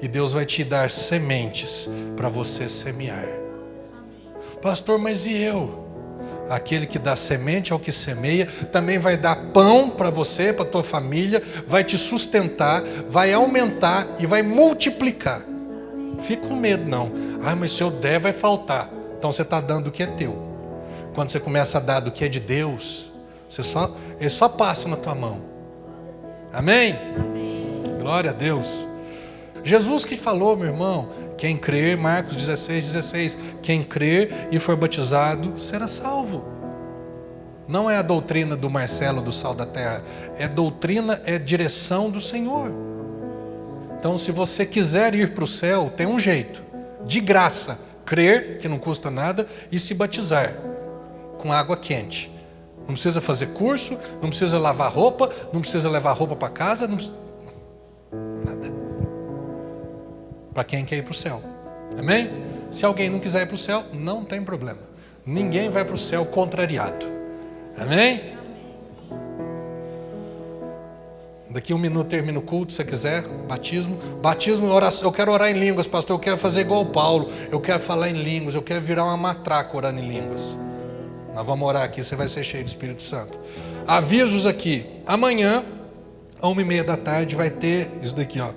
E Deus vai te dar sementes para você semear. Pastor, mas e eu? Aquele que dá semente ao que semeia, também vai dar pão para você, para a tua família, vai te sustentar, vai aumentar e vai multiplicar. Fica com medo não. Mas se eu der vai faltar. Então você está dando o que é teu. Quando você começa a dar do que é de Deus, ele só passa na tua mão. Amém? Amém. Glória a Deus. Jesus que falou, meu irmão, quem crer, Marcos 16, quem crer e for batizado será salvo. Não é a doutrina do Marcelo do Sal da Terra, é doutrina, é direção do Senhor. Então se você quiser ir para o céu, tem um jeito, de graça, crer, que não custa nada, e se batizar com água quente. Não precisa fazer curso, não precisa lavar roupa, não precisa levar roupa para casa, nada. para quem quer ir para o céu. Amém? Se alguém não quiser ir para o céu, não tem problema. Ninguém vai para o céu contrariado. Amém? Daqui 1 minuto termina o culto, se você quiser. Batismo, oração. Eu quero orar em línguas, pastor. Eu quero fazer igual o Paulo. Eu quero falar em línguas. Eu quero virar uma matraca orando em línguas. Nós vamos orar aqui, você vai ser cheio do Espírito Santo. Avisos aqui. Amanhã, às 1h30 da tarde, vai ter isso daqui, ó.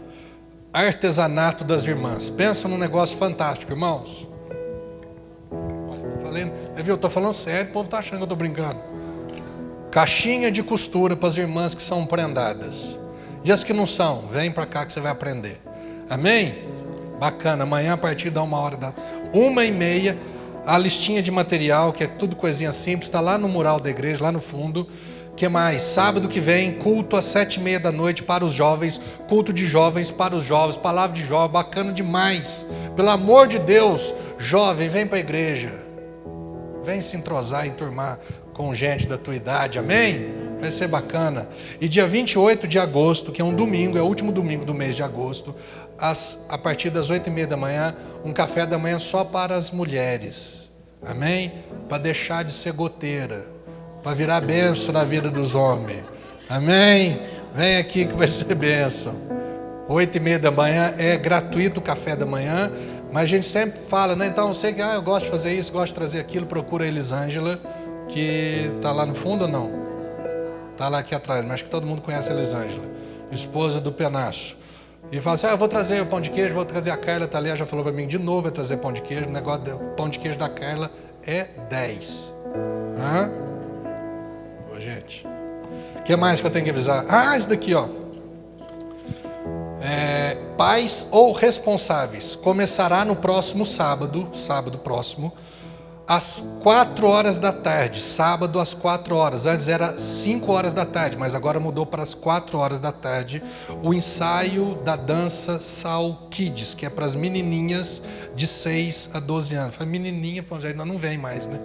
Artesanato das irmãs. Pensa num negócio fantástico, irmãos. Olha, eu estou falando sério, o povo está achando que eu estou brincando. Caixinha de costura para as irmãs que são prendadas. E as que não são, vem para cá que você vai aprender. Amém? Bacana, amanhã a partir da 1h30, a listinha de material, que é tudo coisinha simples, está lá no mural da igreja, lá no fundo. Que mais? Sábado que vem, culto às 7h30 da noite para os jovens, culto de jovens para os jovens, palavra de jovem, bacana demais. Pelo amor de Deus, jovem, vem para a igreja. Vem se entrosar, enturmar com gente da tua idade, amém? Vai ser bacana. E dia 28 de agosto, que é um domingo, é o último domingo do mês de agosto, a partir das 8h30 da manhã, um café da manhã só para as mulheres, amém? Para deixar de ser goteira, para virar bênção na vida dos homens, amém? Vem aqui que vai ser bênção. 8h30 da manhã é gratuito o café da manhã, mas a gente sempre fala, né? Então eu sei que eu gosto de fazer isso, gosto de trazer aquilo, procura a Elisângela, que está lá no fundo ou não? Está lá aqui atrás, mas acho que todo mundo conhece a Elisângela, esposa do Penacho. E fala assim, eu vou trazer o pão de queijo, vou trazer a Carla, tá ali, ela já falou para mim, de novo vai trazer pão de queijo, o negócio do pão de queijo da Carla é 10. Ô, gente, o que mais que eu tenho que avisar? Isso daqui, ó. Pais ou responsáveis, começará no próximo sábado próximo, às 4h da tarde, sábado às 4h, antes era 5h da tarde, mas agora mudou para as 4h da tarde, o ensaio da dança Sal Kids, que é para as menininhas de 6 a 12 anos. Falei, menininha, pô, já não vem mais, né?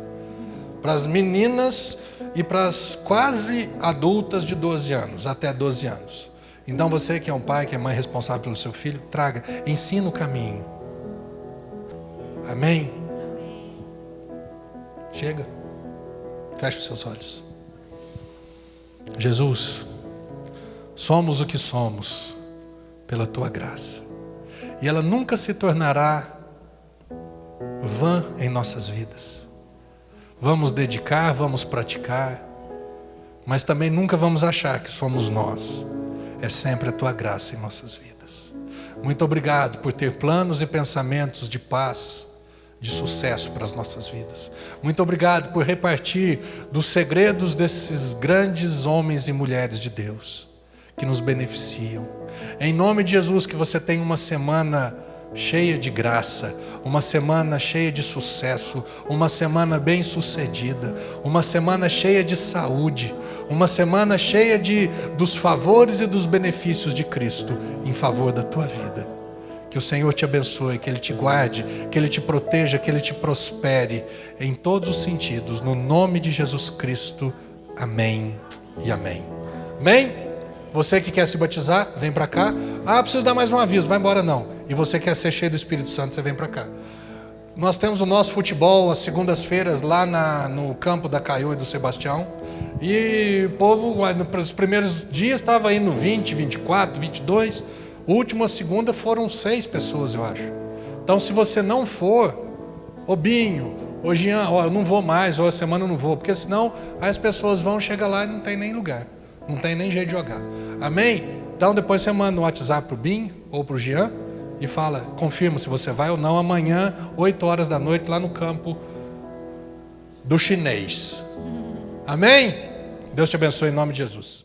Para as meninas e para as quase adultas de 12 anos, até 12 anos. Então você que é um pai, que é mãe responsável pelo seu filho, traga, ensina o caminho. Amém? Chega, fecha os seus olhos. Jesus, somos o que somos pela Tua graça. E ela nunca se tornará vã em nossas vidas. Vamos dedicar, vamos praticar, mas também nunca vamos achar que somos nós. É sempre a Tua graça em nossas vidas. Muito obrigado por ter planos e pensamentos de paz, de sucesso para as nossas vidas. Muito obrigado por repartir dos segredos desses grandes homens e mulheres de Deus, que nos beneficiam. Em nome de Jesus, que você tenha uma semana cheia de graça, uma semana cheia de sucesso, uma semana bem sucedida, uma semana cheia de saúde, uma semana cheia dos favores e dos benefícios de Cristo em favor da tua vida. Que o Senhor te abençoe, que Ele te guarde, que Ele te proteja, que Ele te prospere em todos os sentidos. No nome de Jesus Cristo. Amém e amém. Amém? Você que quer se batizar, vem para cá. Preciso dar mais um aviso, vai embora não. E você quer ser cheio do Espírito Santo, você vem para cá. Nós temos o nosso futebol às segundas-feiras lá no campo da Caiô e do Sebastião. E o povo, nos primeiros dias, estava indo 20, 24, 22. Última segunda foram 6 pessoas, eu acho. Então, se você não for, Binho, Jean, eu não vou mais, ou a semana eu não vou, porque senão as pessoas vão chegar lá e não tem nem lugar, não tem nem jeito de jogar. Amém? Então, depois você manda um WhatsApp pro Binho ou pro Jean e fala, confirma se você vai ou não, amanhã, 8h da noite, lá no campo do Chinês. Amém? Deus te abençoe em nome de Jesus.